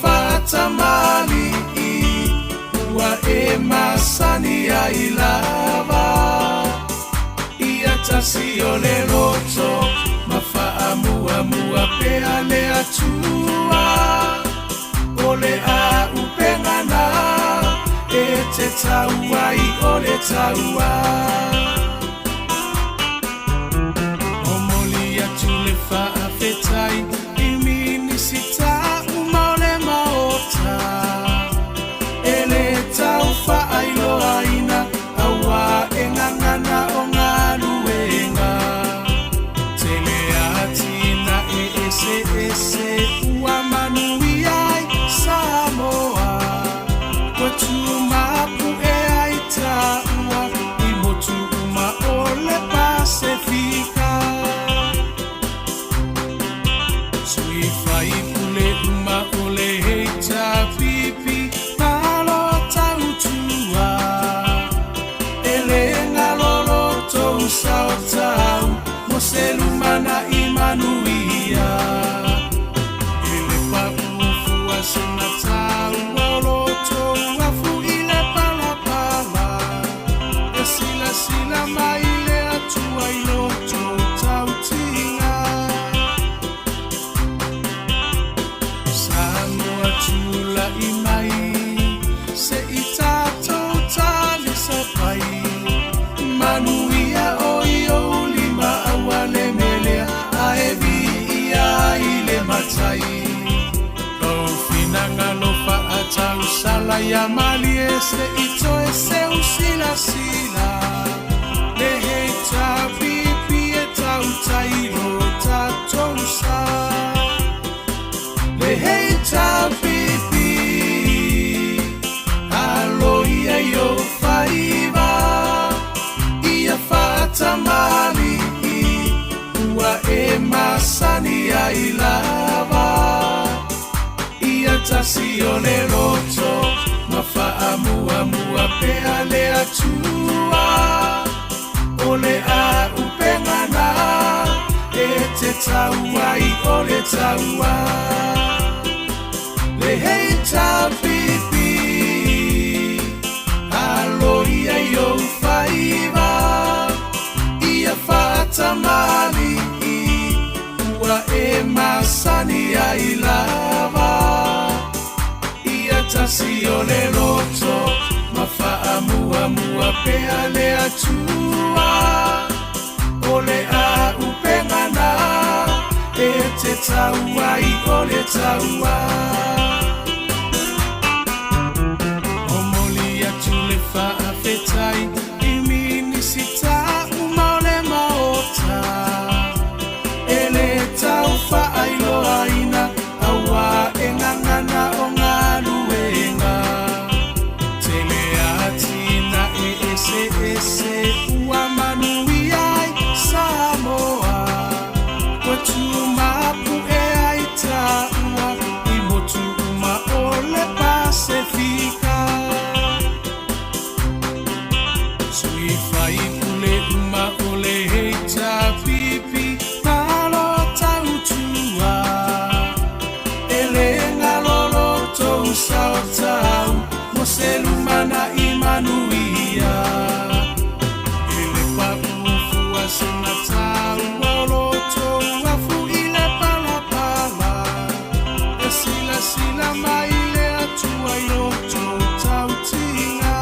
Fatamali Ua e masani ya ilava Ia tasi ole loto Mafaamu amua pea le atua Ole a upengana E te taua I ole taua Omoli atule faafetai Imini sita Taufa ailo aina awa engangana ongaluenga Teleatina ese uamanuiai Samoa Watumapu aita ua imotu uma ole Pasifika Suifa ipule uma ole heita pipi Sautau, Moselumana Imanuia Ile ufu asenatau Oloto wafu ile palapala Sila maile atua iloto tautinga Samoa tula imai Se itato tali sapai Manuia oio lima awale melea aevi ia ile matai Lo finanga lo fa atau sala ya mali ese ito ese usila sila Leheta pipi eta utailo tatousa Leheta pipi aloia yo faiva tasi o le roto mafa'amuamua pea le atua o le a upengana e te tauai o le taua le hei tapipi aloia i o whaiva ia whaatamali ua e masani ai lava ia tasi o le roto mafa'amuamua pea le atua o le a upengana e te tauai o le taua o moli atu le whaafetai i minisita uma o le maota e le tau whaailoaina aua e ngangana o ngā luenga tele atina e ese ua manui ai Samoa kwa tumapu e ai taua i motu uma o le Pasifika sui fai pule uma o le heita pipi malo tautua ele ngalolo tou saotau mo se lumana i manuia ele papufua se matau olo tou afu i le palapala e sila mai le atua i o tou tautinga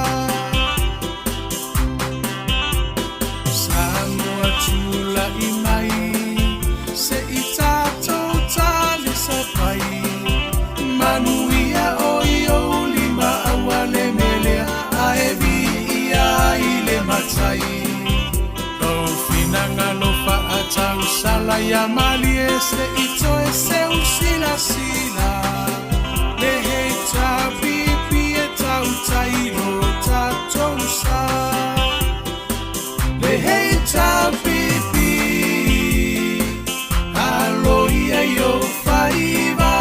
Samoa tula i mai se i tātou tali sa pai manuia o i o lima aua le melea a e Viiga i le matai Rau finanga lo whaatau sala ia mali e se ito e se usila le hei tā pipi e tau tairo tātou sa le hei tā pipi aloia i o whaiva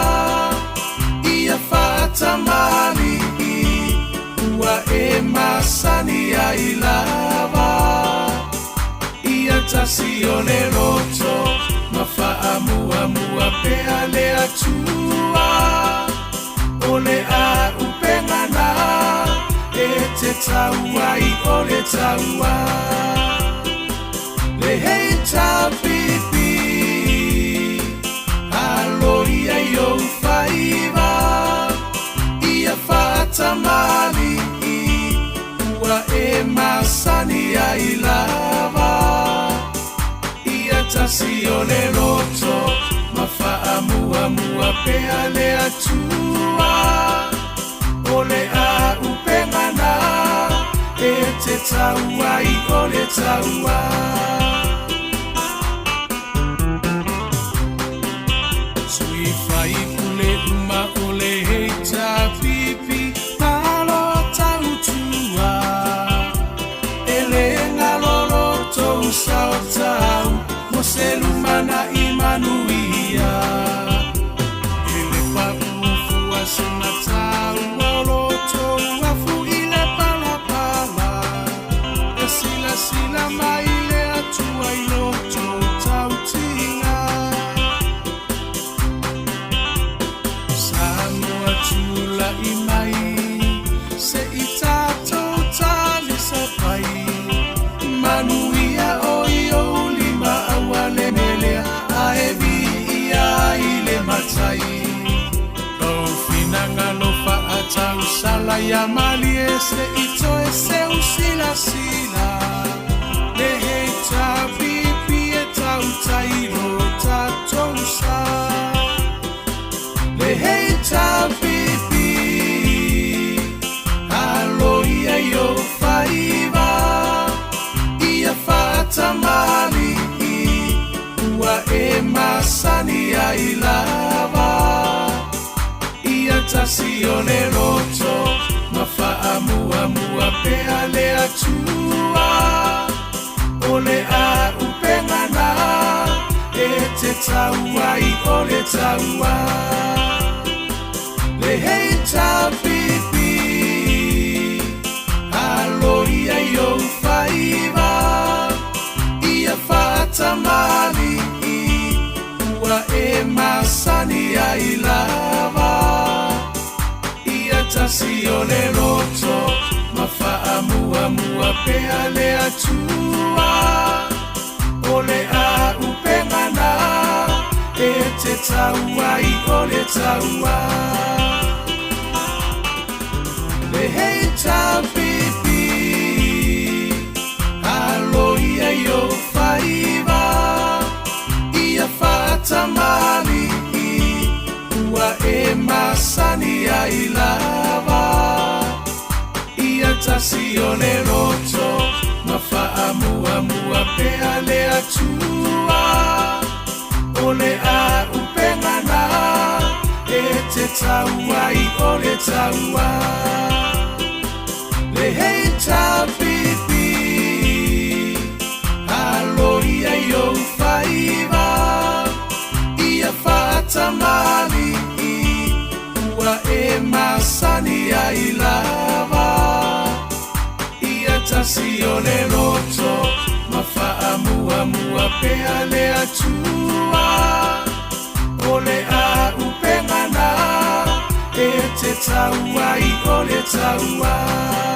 ia whaatamali ua e masani ai lava ia tasi o le roto mafa'amuamua pea le atua o le a upengana e te tauai o le taua le hei tapipi aloia i o whaiva ia whaatamali ua e masani ai lava ia tasi o le roto mafa'amuamua pea le atua o le a upengana e te tauai o le taua sui fai pule uma o le hei tapipi malo tautua e le ngalolo tou saotau mo se lumana i manuia e le papufua se matau olo tou afu i le palapala e sila mai le atua i lo tou tautinga Samoa tula i mai se i tātou tali sa pai manuia o i o lima aua le melea a e Viiga i le matai Rau finanga lo whaatau sala ia mali e se ito e se usila le hei tā pipi e tau tairo tātou sa le hei tapipi aloia i o whaiva ia whaatamali ua e masani ai lava ia tasi o le roto mafa'amuamua pea le atua o le a upengana te tauai o le taua le hei tapipi aloia yo faiva ia fatamali ua e masani ai lava ia tasi o le roto mafaamuamua pea le atua o le a upengana e te taua i o le taua le hei tapipi aloia yo faiva ia fatamali ua e masani ai lava ia tasi o le roto mafaamuamua pea le atua o le a upengana e te taua i o le taua le hei tapipi aloia yo faiva ia fatamali ua e masani ai lava ia tasi o le roto mafaamuamua pea le atua o le a upengana e te taua i o le taua